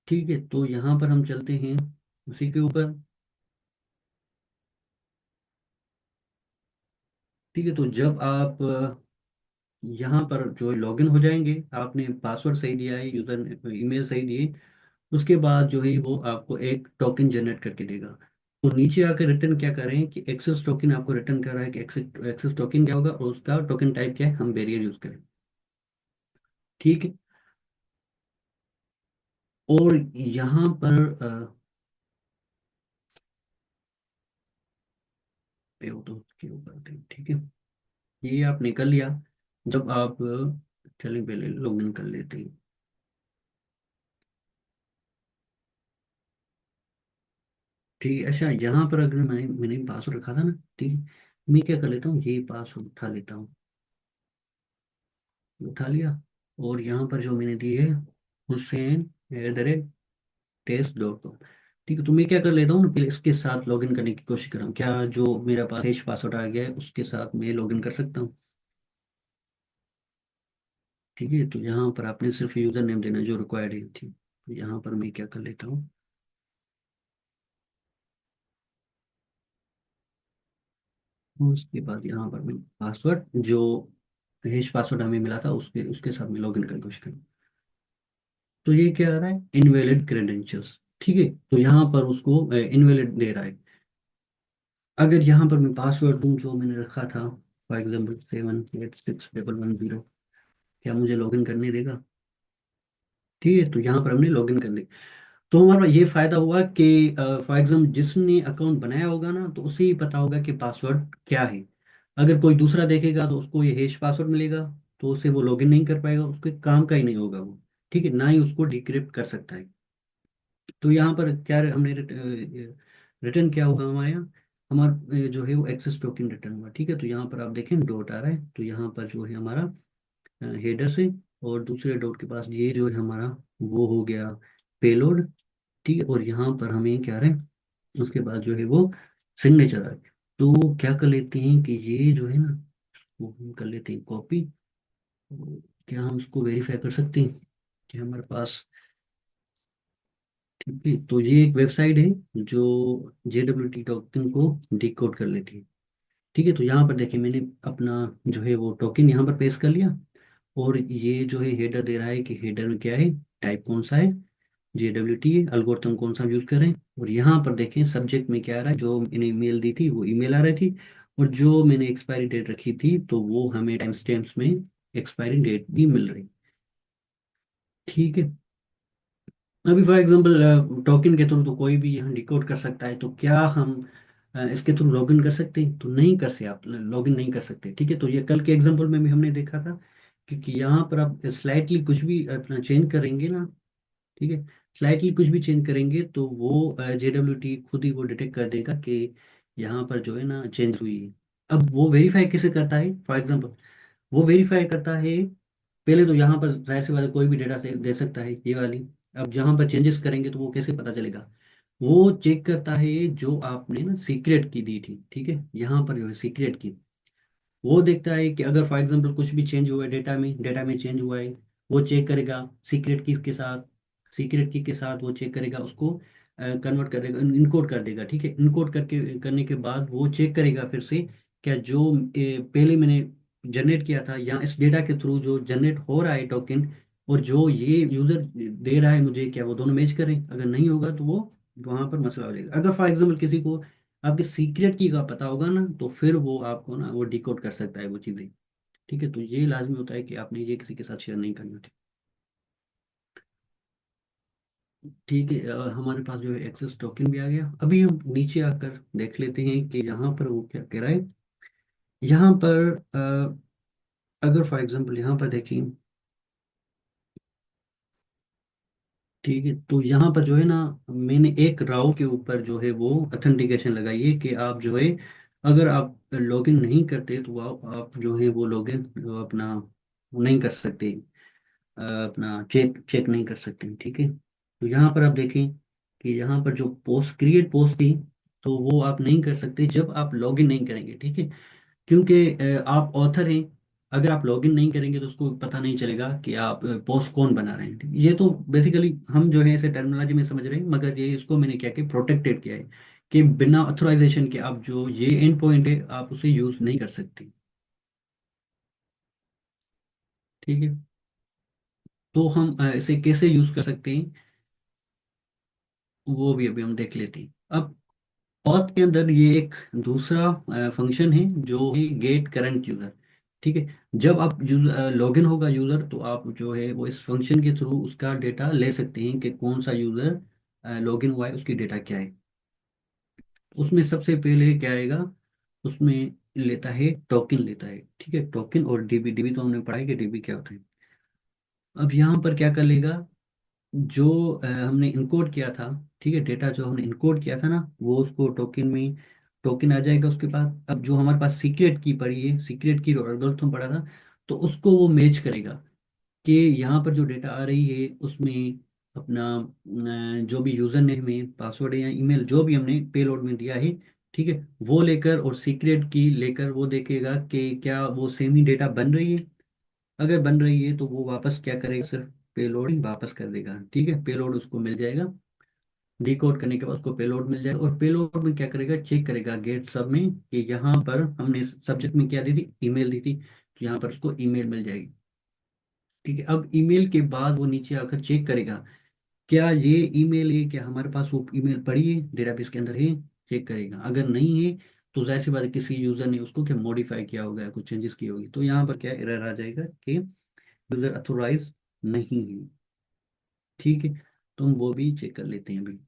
ठीक है। तो यहाँ पर हम चलते हैं उसी के ऊपर, ठीक है। तो जब आप यहाँ पर जो लॉगिन हो जाएंगे, आपने पासवर्ड सही दिया है, यूजर ईमेल सही दिए, उसके बाद जो है वो आपको एक टोकन जनरेट करके देगा। तो नीचे आकर रिटर्न क्या कर रहे हैं कि एक्सेस टोकन आपको रिटर्न कर रहा है कि एक्सेस एक्सेस टोकन क्या होगा, और उसका टोकन टाइप क्या है, हम बैरियर यूज करें, ठीक है। और यहाँ पर तो के ऊपर थे, ठीक है, ये आप निकल लिया। जब आप चलिए पहले लॉगिन कर लेते हैं, ठीक है। अच्छा, यहाँ पर अगर मैंने पासवर्ड रखा था ना, ठीक है, मैं क्या कर लेता हूँ, ये पासवर्ड उठा लेता हूँ, उठा लिया। और यहाँ पर जो मैंने दी है, Hussein@टेस्ट.com, ठीक है। तो मैं क्या कर लेता हूँ ना, पहले इसके साथ लॉगिन करने की कोशिश कर रहा हूँ, क्या जो मेरा पास हैश पासवर्ड आ गया है उसके साथ मैं लॉगिन कर सकता हूँ, ठीक है। तो यहाँ पर आपने सिर्फ यूजर नेम देना जो रिक्वायर्ड है, ठीक। तो यहाँ पर मैं क्या कर लेता हूँ, उसके बाद यहाँ पर मैं पासवर्ड जो हैश पासवर्ड हमें मिला था उसके उसके साथ में लॉगिन करने की कोशिश करूँ। तो ये क्या आ रहा है, इनवैलिड क्रेडेंशियल्स, ठीक है। तो यहाँ पर उसको इनवैलिड दे रहा है। अगर यहाँ पर मैं पासवर्ड दूं जो मैंने रखा था, फॉर एग्जाम्पल 7861110, क्या मुझे लॉगिन करने देगा, ठीक है। तो यहाँ पर हमने लॉगिन कर लिया। तो हमारा ये फायदा हुआ कि फॉर एग्जाम्पल जिसने अकाउंट बनाया होगा ना, तो उसे ही पता होगा कि पासवर्ड क्या है। अगर कोई दूसरा देखेगा तो उसको ये हैश पासवर्ड मिलेगा, तो उसे वो लॉगिन नहीं कर पाएगा, उसके काम का ही नहीं होगा वो, ठीक है, ना ही उसको डिक्रिप्ट कर सकता है। तो यहाँ पर क्या हमने रिटर्न क्या होगा हमारे यहाँ, हमारा जो है वो एक्सेस टोकन रिटर्न हुआ, ठीक है। तो यहाँ पर आप देखें डॉट आ रहा है, तो यहाँ पर जो है हमारा हेडर से, और दूसरे डॉट के पास ये जो है हमारा वो हो गया पेलोड, ठीक है। और यहाँ पर हमें क्या है, उसके बाद जो है वो सिग्नेचर आ रहा है। तो क्या कर लेते हैं कि ये जो है ना, वो हम कर लेते हैं कॉपी। क्या हम उसको वेरीफाई कर सकते हैं कि हमारे पास, ठीक है। तो ये एक वेबसाइट है जो JWT टोकन को डिकोड कर लेती है, ठीक है। तो यहाँ पर देखिए मैंने अपना जो है वो टोकन यहाँ पर पेस्ट कर लिया, और ये जो है हेडर दे रहा है कि हेडर में क्या है, टाइप कौन सा है, JWT है, एल्गोरिथम कौन सा यूज करें। और यहाँ पर देखें सब्जेक्ट में क्या आ रहा है, जो मैंने ईमेल दी थी वो ईमेल आ रही थी, और जो मैंने एक्सपायरी डेट रखी थी तो वो हमें टाइम स्टैम्प्स में एक्सपायरी डेट भी मिल रही, ठीक है। अभी फॉर एग्जांपल टोकन के थ्रू तो कोई भी यहाँ डिकोड कर सकता है, तो क्या हम इसके थ्रू लॉगिन कर सकते हैं, तो नहीं कर सकते, आप लॉगिन नहीं कर सकते, ठीक है। तो ये कल के एग्जांपल में भी हमने देखा था, क्योंकि यहाँ पर आप स्लाइटली कुछ भी अपना चेंज करेंगे ना, ठीक है, स्लाइटली कुछ भी चेंज करेंगे तो वो JWT खुद ही वो डिटेक्ट कर देगा कि यहाँ पर जो है ना चेंज हुई है। अब वो वेरीफाई कैसे करता है, फॉर एग्जांपल वो वेरीफाई करता है, पहले तो यहाँ पर जाहिर सी बात है कोई भी डेटा से दे सकता है ये वाली। अब जहाँ पर चेंजेस करेंगे तो वो कैसे पता चलेगा, वो चेक करता है जो आपने ना सीक्रेट की दी थी, ठीक है, यहाँ पर जो है सीक्रेट की, वो देखता है कि अगर फॉर एग्जांपल कुछ भी चेंज हुआ है डेटा में चेंज हुआ है, वो चेक करेगा सीक्रेट की के साथ, सीक्रेट की के साथ वो चेक करेगा उसको, कन्वर्ट कर देगा, इनकोड कर देगा, ठीक है, इनकोड करके करने के बाद वो चेक करेगा फिर से, क्या जो पहले मैंने जनरेट किया था या इस डेटा के थ्रू जो जनरेट हो रहा है टोकन, और जो ये यूजर दे रहा है मुझे, क्या वो दोनों मैच करें, अगर नहीं होगा तो वो वहां पर मसला हो जाएगा। अगर फॉर एग्जाम्पल किसी को आपके सीक्रेट की का पता होगा ना, तो फिर वो आपको ना वो डिकोड कर सकता है वो चीज़ें, ठीक है। तो ये लाजमी होता है कि आपने ये किसी के साथ शेयर नहीं करना, ठीक है। हमारे पास जो है एक्सेस टोकन भी आ गया। अभी हम नीचे आकर देख लेते हैं कि यहाँ पर वो क्या कह रहा है। यहाँ पर अगर फॉर एग्जांपल यहाँ पर देखें, ठीक है, तो यहाँ पर जो है ना, मैंने एक राउ के ऊपर जो है वो ऑथेंटिकेशन लगाई है कि आप जो है, अगर आप लॉगिन नहीं करते तो आप जो है वो लॉगिन अपना नहीं कर सकते, अपना चेक चेक नहीं कर सकते, ठीक है। तो यहाँ पर आप देखें कि यहाँ पर जो पोस्ट क्रिएट पोस्ट थी, तो वो आप नहीं कर सकते जब आप लॉगिन नहीं करेंगे, ठीक है, क्योंकि आप ऑथर हैं। अगर आप लॉगिन नहीं करेंगे तो उसको पता नहीं चलेगा कि आप पोस्ट कौन बना रहे हैं, ठीक है? ये तो बेसिकली हम जो है इसे टर्मिनोलॉजी में समझ रहे हैं, मगर ये इसको मैंने क्या कि प्रोटेक्टेड किया है कि बिना ऑथराइजेशन के आप जो ये एंड पॉइंट है आप उसे यूज नहीं कर सकते, ठीक है। तो हम इसे कैसे यूज कर सकते हैं, वो भी अभी हम देख लेते हैं। अब ऑथ के अंदर ये एक दूसरा फंक्शन है जो है गेट करंट यूजर, ठीक है। जब आप लॉगिन होगा यूजर, तो आप जो है वो इस फंक्शन के थ्रू उसका डेटा ले सकते हैं कि कौन सा यूजर लॉगिन हुआ है, उसकी डेटा क्या है। उसमें सबसे पहले क्या आएगा, उसमें लेता है टोकन लेता है, ठीक है, टोकन और डीबी, डीबी तो हमने पढ़ा है कि डीबी क्या होता है। अब यहाँ पर क्या कर लेगा, जो हमने इनकोड किया था, ठीक है, डेटा जो हमने इनकोड किया था ना, वो उसको टोकन में टोकन आ जाएगा उसके पास। अब जो हमारे पास सीक्रेट की पड़ी है, सीक्रेट की एल्गोरिथम पड़ा था, तो उसको वो मैच करेगा कि यहाँ पर जो डेटा आ रही है उसमें अपना जो भी यूजर नेम है, पासवर्ड है या ईमेल जो भी हमने पेलोड में दिया है, ठीक है, वो लेकर और सीक्रेट की लेकर वो देखेगा कि क्या वो सेम ही डेटा बन रही है। अगर बन रही है तो वो वापस क्या करेगा, सिर्फ पेलोड ही वापस कर देगा, ठीक है, पेलोड उसको मिल जाएगा। डिकोड करने के बाद उसको पेलोड मिल जाएगा, और पेलोड में क्या करेगा, चेक करेगा गेट सब में कि यहाँ पर हमने सब्जेक्ट में क्या दी थी, ईमेल दी थी, तो यहाँ पर उसको ईमेल मिल जाएगी, ठीक है। अब ईमेल के बाद वो नीचे आकर चेक करेगा क्या ये ईमेल है, क्या हमारे पास वो ईमेल पड़ी है डेटाबेस के अंदर है, चेक करेगा। अगर नहीं है तो जाहिर सी बात है किसी यूजर ने उसको क्या मॉडिफाई किया होगा या कुछ चेंजेस की होगी, तो यहाँ पर क्या एरर आ जाएगा कि यूजर अथोराइज नहीं है, ठीक है। तो हम वो भी चेक कर लेते हैं अभी।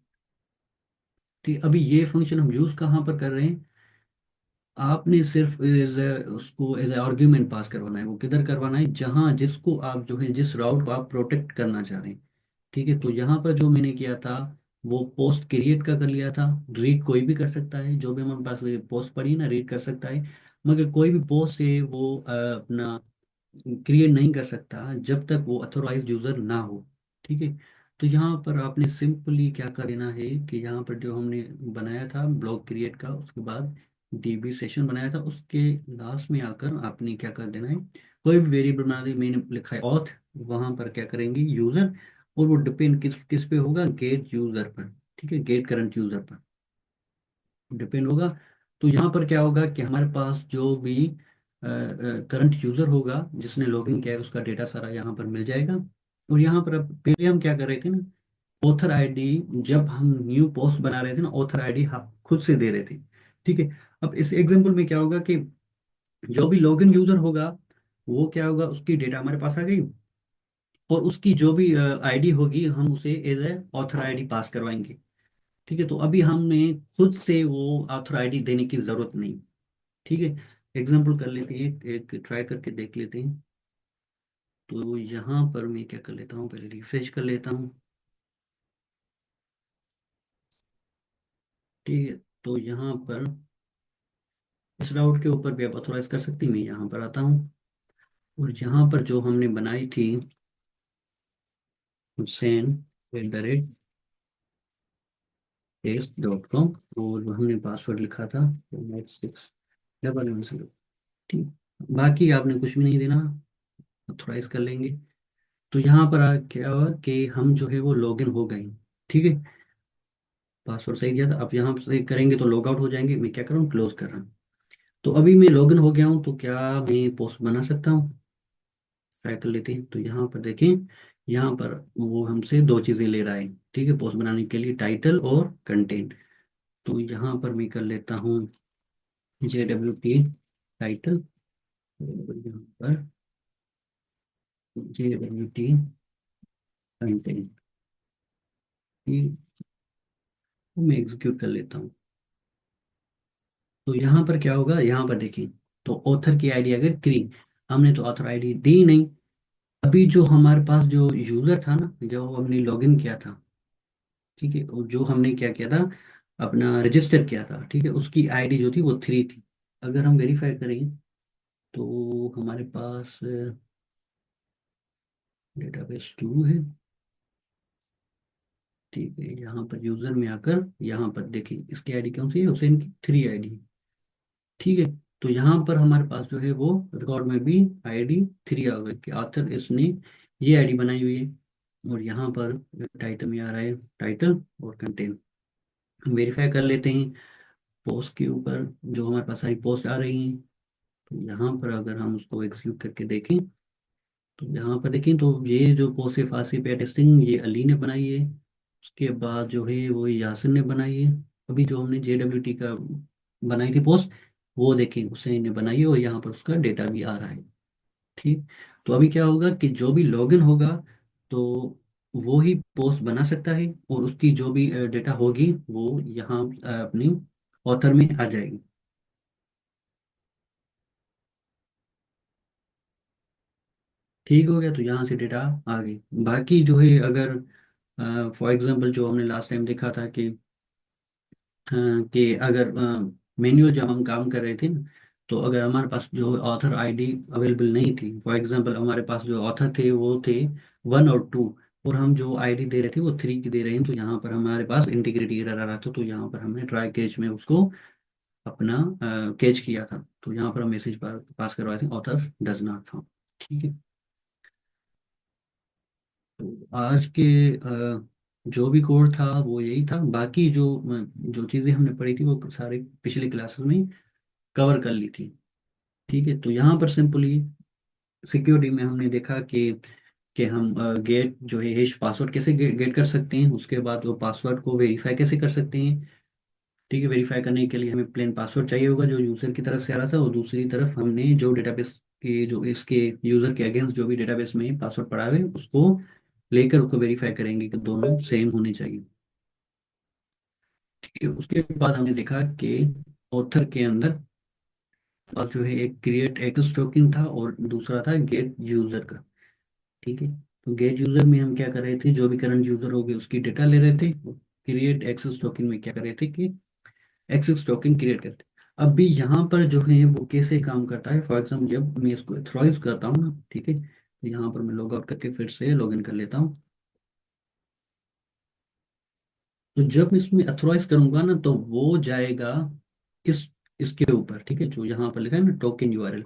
ठीक, अभी ये फंक्शन हम यूज कहाँ पर कर रहे हैं, आपने सिर्फ उसको एज ए आर्ग्यूमेंट पास करवाना है। वो किधर करवाना है, जहाँ जिसको आप जो है जिस राउट को आप प्रोटेक्ट करना चाह रहे हैं, ठीक है। तो यहाँ पर जो मैंने किया था वो पोस्ट क्रिएट का कर लिया था। रीड कोई भी कर सकता है, जो भी हमारे पास पोस्ट पड़ी है ना, रीड कर सकता है, मगर कोई भी पोस्ट है वो अपना क्रिएट नहीं कर सकता जब तक वो अथोराइज्ड यूजर ना हो, ठीक है। तो यहाँ पर आपने सिंपली क्या कर देना है कि यहाँ पर जो हमने बनाया था ब्लॉग क्रिएट का, उसके बाद डीबी सेशन बनाया था, उसके लास्ट में आकर आपने क्या कर देना है, कोई भी वेरिएबल बना दे। मैंने लिखा है ऑथ, वहां पर क्या करेंगे यूजर, और वो डिपेंड किस किस पे होगा, गेट यूजर पर, ठीक है, गेट करंट यूजर पर डिपेंड होगा। तो यहाँ पर क्या होगा कि हमारे पास जो भी करंट यूजर होगा जिसने लॉगिन किया है, उसका डेटा सारा यहाँ पर मिल जाएगा। और यहाँ पर अब पहले हम क्या कर रहे थे ना, ऑथर आईडी, जब हम न्यू पोस्ट बना रहे थे ना, ऑथर आईडी हम खुद से दे रहे थे, ठीक है। अब इस एग्जांपल में क्या होगा कि जो भी लॉगिन यूजर होगा, वो क्या होगा, उसकी डेटा हमारे पास आ गई, और उसकी जो भी आईडी होगी हम उसे as a author ID pass करवाएंगे, ठीक है। तो अभी हमें खुद से वो ऑथर आईडी देने की जरूरत नहीं, ठीक है। एग्जाम्पल कर लेते हैं, एक ट्राई करके देख लेते हैं। तो यहाँ पर मैं क्या कर लेता हूँ, पहले रिफ्रेश कर लेता हूँ, ठीक है। तो यहाँ पर इस राउट के ऊपर भी आप ऑथोराइज कर सकती हैं। मैं यहाँ पर आता हूँ, और यहाँ पर जो हमने बनाई थी Hussain at the rate s.com, और हमने पासवर्ड लिखा था 61110। ठीक। बाकी आपने कुछ भी नहीं देना, ऑथराइज कर लेंगे। तो यहाँ पर क्या हुआ कि हम जो है वो लॉगिन हो गए। ठीक है, पासवर्ड सही दिया था। अब यहाँ से करेंगे तो लॉग आउट हो जाएंगे। मैं क्या कर रहा हूँ, क्लोज कर रहा हूँ। तो अभी मैं लॉगिन हो गया हूँ, तो क्या मैं पोस्ट बना सकता हूँ? ट्राई कर लेते हैं। तो यहाँ पर देखें, यहाँ पर वो हमसे दो चीज़ें ले रहा है। ठीक है, पोस्ट बनाने के लिए टाइटल और कंटेंट। तो यहाँ पर मैं कर लेता हूँ JWT टाइटल, और यहाँ पर JWT कंटेंट, मैं एग्जीक्यूट कर लेता हूँ। तो यहाँ पर क्या होगा, यहाँ पर देखिए, तो ऑथर की आईडी अगर क्री, हमने तो ऑथर आईडी दी नहीं। अभी जो हमारे पास जो यूजर था ना, जो हमने लॉगिन किया था, ठीक है, और जो हमने क्या किया था, अपना रजिस्टर किया था, ठीक है, उसकी आईडी जो थी वो 3 थी। अगर हम वेरीफाई करें तो हमारे पास डेटाबेस 2 है। ठीक है, यहाँ पर यूजर में आकर यहाँ पर देखिए, इसकी आईडी कौन सी है, हुसैन की 3 आईडी। ठीक है, तो यहाँ पर हमारे पास जो है वो रिकॉर्ड में भी आईडी 3 आ गई कि आथर इसने ये आईडी बनाई हुई है। और यहाँ पर टाइटल में आ रहा है टाइटल और कंटेंट। वेरीफाई कर लेते हैं पोस्ट के ऊपर, जो हमारे पास सारी पोस्ट आ रही हैं। तो यहाँ पर अगर हम उसको एग्जीक्यूट करके देखें, तो यहाँ पर देखें तो ये जो पोस्ट है फांसी पे टेस्टिंग, ये अली ने बनाई है। उसके बाद जो है वो यासिन ने बनाई है। अभी जो हमने JWT का बनाई थी पोस्ट, वो देखें हुसैन ने बनाई है, और यहाँ पर उसका डेटा भी आ रहा है। ठीक। तो अभी क्या होगा कि जो भी लॉगिन होगा, तो वो ही पोस्ट बना सकता है, और उसकी जो भी डेटा होगी वो यहाँ अपनी ऑथर में आ जाएगी। ठीक हो गया, तो यहाँ से डेटा आ गई। बाकी जो है, अगर फॉर एग्जांपल जो हमने लास्ट टाइम देखा था कि अगर मैन्युअल जब हम काम कर रहे थे ना, तो अगर हमारे पास जो ऑथर आईडी अवेलेबल नहीं थी, फॉर एग्जांपल हमारे पास जो ऑथर थे वो थे 1 और 2, और हम जो आईडी दे रहे थे वो 3 की दे रहे हैं, तो यहाँ पर हमारे पास इंटीग्रिटी एरर आ रहा था। तो यहाँ पर हमने ट्राई कैच में उसको अपना कैच किया था। तो यहाँ पर हम मैसेज पास करवाए थे, ऑथर डज नॉट फाउंड। ठीक है। तो आज के जो भी कोड था वो यही था। बाकी जो जो चीज़ें हमने पढ़ी थी वो सारे पिछले क्लासेस में कवर कर ली थी। ठीक है, तो यहाँ पर सिंपली सिक्योरिटी में हमने देखा कि हम गेट जो है हैश पासवर्ड कैसे गेट कर सकते हैं, उसके बाद वो पासवर्ड को वेरीफाई कैसे कर सकते हैं। ठीक है, वेरीफाई करने के लिए हमें प्लेन पासवर्ड चाहिए होगा जो यूज़र की तरफ से आ रहा था, और दूसरी तरफ हमने जो डेटाबेस के जो इसके यूज़र के अगेंस्ट जो भी डेटाबेस में पासवर्ड पड़ा है उसको लेकर उसको वेरीफाई करेंगे कि दोनों सेम होने चाहिए। ठीक है, उसके बाद हमने देखा कि ऑथर के अंदर और जो है एक क्रिएट एक्सेस टोकन था, और दूसरा था गेट यूजर का। ठीक है, तो गेट यूजर में हम क्या कर रहे थे, जो भी करंट यूजर हो गए उसकी डेटा ले रहे थे। क्रिएट एक्सेस टोकन में क्या कर रहे थे कि एक्सेस टोकन क्रिएट करते। अब भी यहाँ पर जो है वो कैसे काम करता है, फॉर एग्जाम्पल जब मैं इसको थ्रॉइव करता हूँ ना, ठीक है, तो यहाँ पर मैं लॉग आउट करके फिर से लॉग इन कर लेता हूँ। तो जब मैं इसमें अथोराइज करूंगा ना, तो वो जाएगा इस इसके ऊपर, ठीक है, जो यहाँ पर लिखा है ना टोकन यूआरएल।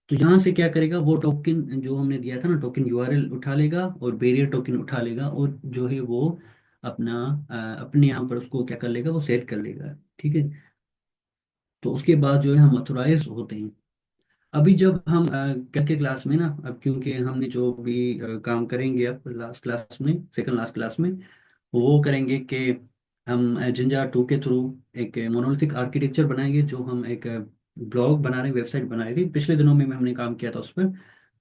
तो यहाँ से क्या करेगा, वो टोकन जो हमने दिया था ना, टोकन यूआरएल उठा लेगा और बैरियर टोकन उठा लेगा, और जो है वो अपना अपने यहाँ पर उसको क्या कर लेगा, वो सेट कर लेगा। ठीक है, तो उसके बाद जो है हम अथोराइज होते हैं। अभी जब हम कल के क्लास में ना, अब क्योंकि हमने जो भी काम करेंगे अब लास्ट क्लास में, सेकंड लास्ट क्लास में, वो करेंगे कि हम जिंजा 2 के थ्रू एक मोनोलिथिक आर्किटेक्चर बनाएंगे। जो हम एक ब्लॉग बना रहे हैं, वेबसाइट बना रहे थे पिछले दिनों में हमने काम किया था उस पर।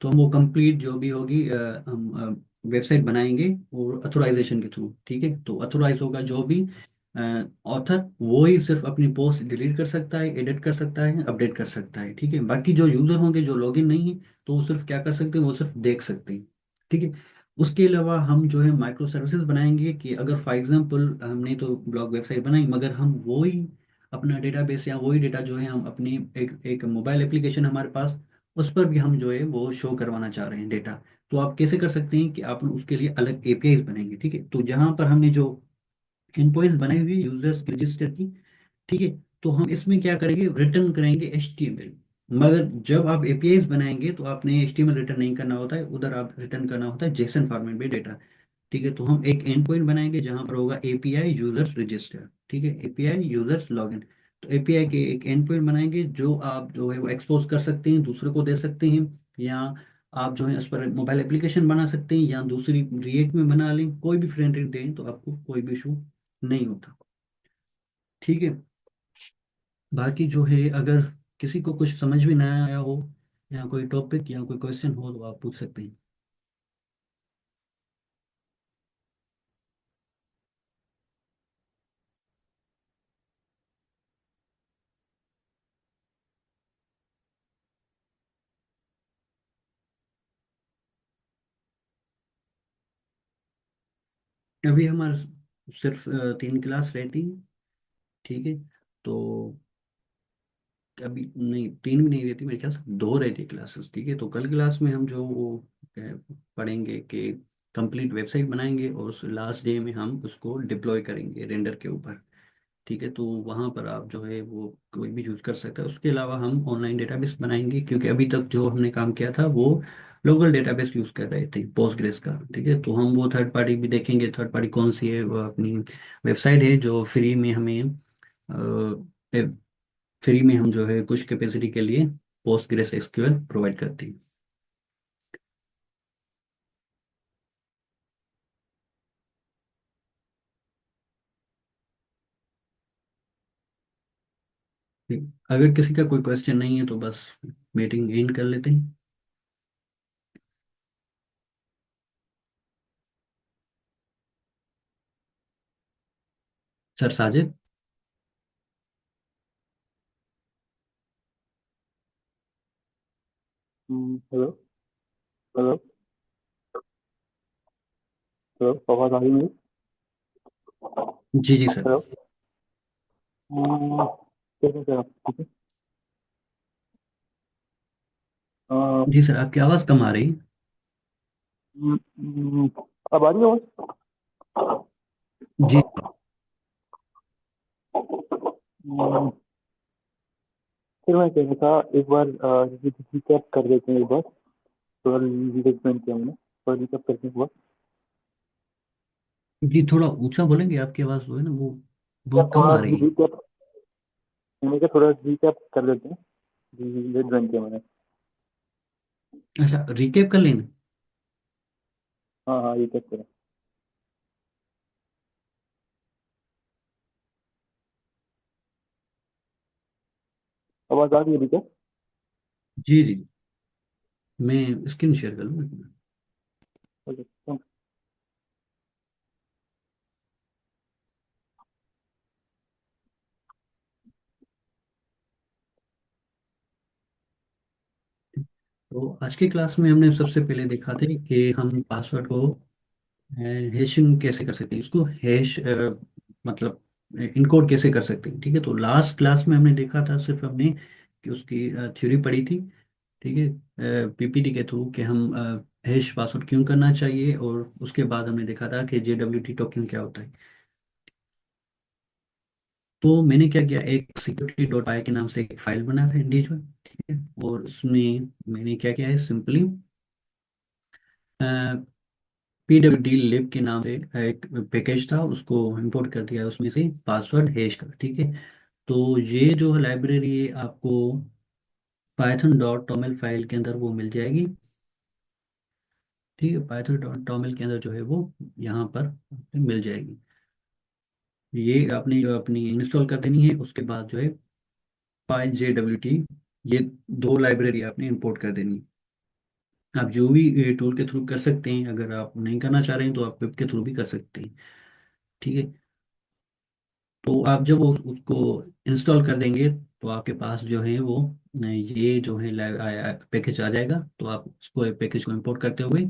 तो हम वो कंप्लीट जो भी होगी हम वेबसाइट बनाएंगे, और अथोराइजेशन के थ्रू। ठीक है, तो अथोराइज होगा जो भी ऑथर, वो ही सिर्फ अपनी पोस्ट डिलीट कर सकता है, एडिट कर सकता है, अपडेट कर सकता है। ठीक है, बाकी जो यूजर होंगे जो लॉगिन नहीं है, तो वो सिर्फ क्या कर सकते हैं, वो सिर्फ देख सकते हैं। ठीक है, उसके अलावा हम जो है माइक्रो सर्विसेज बनाएंगे कि अगर फॉर एग्जांपल हमने तो ब्लॉग वेबसाइट बनाई, मगर हम वो ही अपना डेटाबेस या वही डेटा जो है हम अपनी एक एक मोबाइल एप्लीकेशन हमारे पास, उस पर भी हम जो है वो शो करवाना चाह रहे हैं डेटा। तो आप कैसे कर सकते हैं कि आप उसके लिए अलग APIs बनाएंगे। ठीक है, तो जहाँ पर हमने जो एंड पॉइंट्स बनाई हुई यूजर्स रजिस्टर की। ठीक है। तो हम इसमें क्या करेंगे, रिटर्न करेंगे HTML। मगर जब आप APIs बनाएंगे तो आपने HTML रिटर्न नहीं करना होता है, उधर आप रिटर्न करना होता है JSON फॉर्मेट में डेटा। ठीक है। तो हम एक एंड पॉइंट बनाएंगे जहां पर होगा API यूजर रजिस्टर। ठीक है, API यूजर्स लॉगिन। तो API के एक एंड पॉइंट बनाएंगे जो आप जो है वो एक्सपोज कर सकते हैं, दूसरे को दे सकते हैं, या आप जो है उस पर मोबाइल एप्लीकेशन बना सकते हैं, या दूसरी रिएक्ट में बना लें, कोई भी फ्रंट एंड दें तो आपको कोई भी इशू नहीं होता। ठीक है। बाकी जो है अगर किसी को कुछ समझ में ना आया हो, या कोई टॉपिक या कोई क्वेश्चन हो, तो आप पूछ सकते हैं। अभी हमारा सिर्फ 3 क्लास रहती है। ठीक है। तो अभी नहीं, 3 भी नहीं रहती, मेरे ख्याल से 2 रहती क्लासेस। ठीक है। तो कल क्लास में हम जो वो पढ़ेंगे कि कंप्लीट वेबसाइट बनाएंगे, और उस लास्ट डे में हम उसको डिप्लॉय करेंगे रेंडर के ऊपर। ठीक है। तो वहाँ पर आप जो है वो कोई भी यूज़ कर सकते हैं। उसके अलावा हम ऑनलाइन डेटाबेस बनाएंगे, क्योंकि अभी तक जो हमने काम किया था वो लोकल डेटाबेस यूज़ कर रहे थे पोस्टग्रेस का। ठीक है। तो हम वो थर्ड पार्टी भी देखेंगे, थर्ड पार्टी कौन सी है, वो अपनी वेबसाइट है जो फ्री में हमें फ्री में हम जो है कुछ कैपेसिटी के लिए पोस्टग्रेस SQL प्रोवाइड करती है। ठीक। अगर किसी का कोई क्वेश्चन नहीं है तो बस मीटिंग एंड कर लेते हैं। Sir Sajid. Hello. Hello. Hello, आवाज आ रही है मेरी? जी जी सर। हेलो। कैसे सर आप? ठीक है। अ, जी सर, आपकी आवाज़ कम आ रही है। हम्म, हम्म, अब आ रही है आवाज? जी फिर मैं कह रहा था एक बार रिकैप कर देते हैं एक बार। थोड़ा रिविजन किया हमने, थोड़ा रिकैप करते हैं एक बार। जी, थोड़ा ऊंचा बोलेंगे, आपकी आवाज़ जो है ना वो क्या बहुत कम थोड़ा आ रही है। रिकैप, मैंने कहा थोड़ा रिकैप कर देते हैं। रिविजन किया मैंने। अच्छा, रिकेप कर लेना। हाँ हाँ, रिकैप करें। आवाज आ रही है रिकैप? जी जी। मैं स्क्रीन शेयर कर लूँ एक मिनट। ओके, thank तो आज की क्लास में हमने सबसे पहले देखा था कि हम पासवर्ड को हैशिंग कैसे कर सकते हैं, उसको हैश मतलब इनकोड कैसे कर सकते हैं। ठीक है। तो लास्ट क्लास में हमने देखा था, सिर्फ हमने कि उसकी थ्योरी पढ़ी थी। ठीक है। PPT के थ्रू कि हम हैश पासवर्ड क्यों करना चाहिए, और उसके बाद हमने देखा था कि JWT टोकन क्या होता है। तो मैंने क्या किया, एक security.py के नाम से एक फाइल बना था इंडिविजुअल। ठीक है। और उसमें मैंने क्या किया है, सिंपली PWD लिब के नाम से एक पैकेज था, उसको इंपोर्ट कर दिया है, उसमें से पासवर्ड हैश का। ठीक है। तो ये जो लाइब्रेरी है आपको python.toml फाइल के अंदर वो मिल जाएगी। ठीक है। python.toml के अंदर जो है वो यहाँ पर मिल जाएगी। ये आपने जो अपनी इंस्टॉल कर देनी है, उसके बाद जो है PyJWT, ये 2 लाइब्रेरी आपने इंपोर्ट कर देनी है। आप जो भी टूल के थ्रू कर सकते हैं, अगर आप नहीं करना चाह रहे हैं तो आप वेब के थ्रू भी कर सकते हैं। ठीक है। तो आप जब उसको इंस्टॉल कर देंगे तो आपके पास जो है वो ये जो है पैकेज आ जाएगा। तो आप उसको पैकेज को इंपोर्ट करते हुए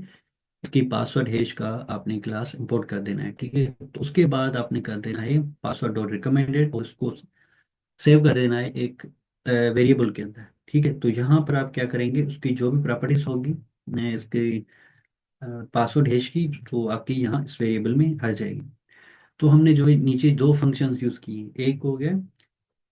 इसकी पासवर्ड हैश का आपने क्लास इंपोर्ट कर देना है। ठीक है। तो उसके बाद आपने कर देना है पासवर्ड डॉट रिकमेंडेड, और उसको सेव कर देना है एक वेरिएबल के अंदर। ठीक है। तो यहाँ पर आप क्या करेंगे, उसकी जो भी प्रॉपर्टीज होगी इसके पासवर्ड हैश की, तो आपकी यहाँ इस वेरिएबल में आ जाएगी। तो हमने जो है नीचे दो फंक्शंस यूज किए, एक हो गया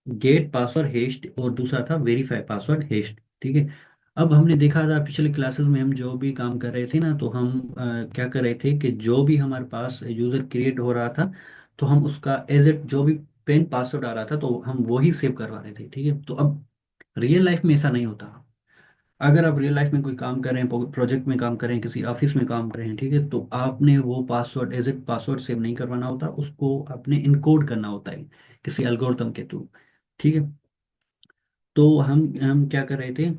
गेट पासवर्ड हेस्ट और दूसरा था वेरीफाई पासवर्ड हेस्ट। ठीक है। अब हमने देखा था पिछले क्लासेस में हम जो भी काम कर रहे थे ना, तो हम क्या कर रहे थे कि जो भी हमारे पास यूजर क्रिएट हो रहा था, तो हम उसका एज इट जो भी प्लेन पासवर्ड आ रहा था तो हम वही सेव करवा रहे थे। ठीक है। तो अब रियल लाइफ में ऐसा नहीं होता। अगर आप रियल लाइफ में कोई काम कर रहे हैं, प्रोजेक्ट में काम कर रहे हैं, किसी ऑफिस में काम कर रहे हैं, ठीक है, तो आपने वो password as it password save नहीं करवाना होता, उसको आपने इनकोड करना होता है किसी एल्गोरिथम के थ्रू। ठीक है। तो हम क्या कर रहे थे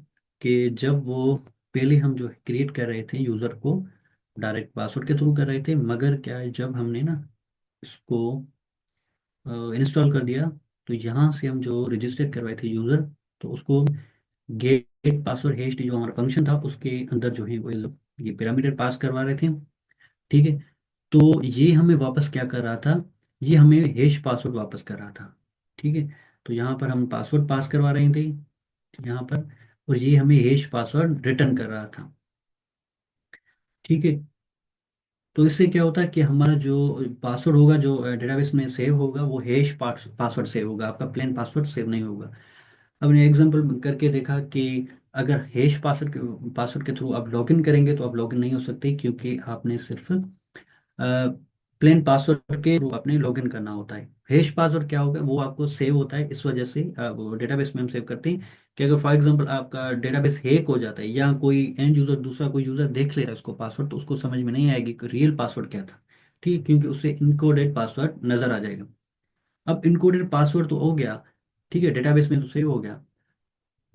कि जब वो पहले हम जो क्रिएट कर रहे थे यूजर को डायरेक्ट पासवर्ड के थ्रू कर रहे थे, मगर क्या है जब हमने ना इसको इंस्टॉल कर दिया, तो यहाँ से हम जो रजिस्टर करवाए थे यूजर, तो उसको गेट पासवर्ड हेस्ट जो हमारा फंक्शन था उसके अंदर जो है वो ये पैरामीटर पास करवा रहे थे। ठीक है। तो ये हमें वापस क्या कर रहा था, ये हमें हैश पासवर्ड वापस कर रहा था। ठीक है। तो यहाँ पर हम पासवर्ड पास करवा रहे थे यहाँ पर, और ये हमें हैश पासवर्ड रिटर्न कर रहा था। ठीक है। तो इससे क्या होता है कि हमारा जो पासवर्ड होगा जो डेटाबेस में सेव होगा वो हैश पासवर्ड सेव होगा, आपका प्लेन पासवर्ड सेव नहीं होगा। हमने एग्जांपल करके देखा कि अगर हैश पासवर्ड पासवर्ड के थ्रू आप लॉगिन करेंगे तो आप लॉगिन नहीं हो सकते, क्योंकि आपने सिर्फ प्लेन पासवर्ड के थ्रू अपने लॉगिन करना होता है। हैश पासवर्ड क्या होगा, वो आपको सेव होता है, इस वजह से वो डेटाबेस में हम सेव करते हैं कि अगर फॉर एग्जांपल आपका डेटाबेस हैक हो जाता है या कोई एंड यूजर दूसरा कोई यूजर देख लेता है उसको पासवर्ड, तो उसको समझ में नहीं आएगी कि रियल पासवर्ड क्या था। ठीक है, क्योंकि उससे इनकोडेड पासवर्ड नजर आ जाएगा। अब इनकोडेड पासवर्ड तो हो गया, ठीक है, डेटाबेस में तो सेव हो गया,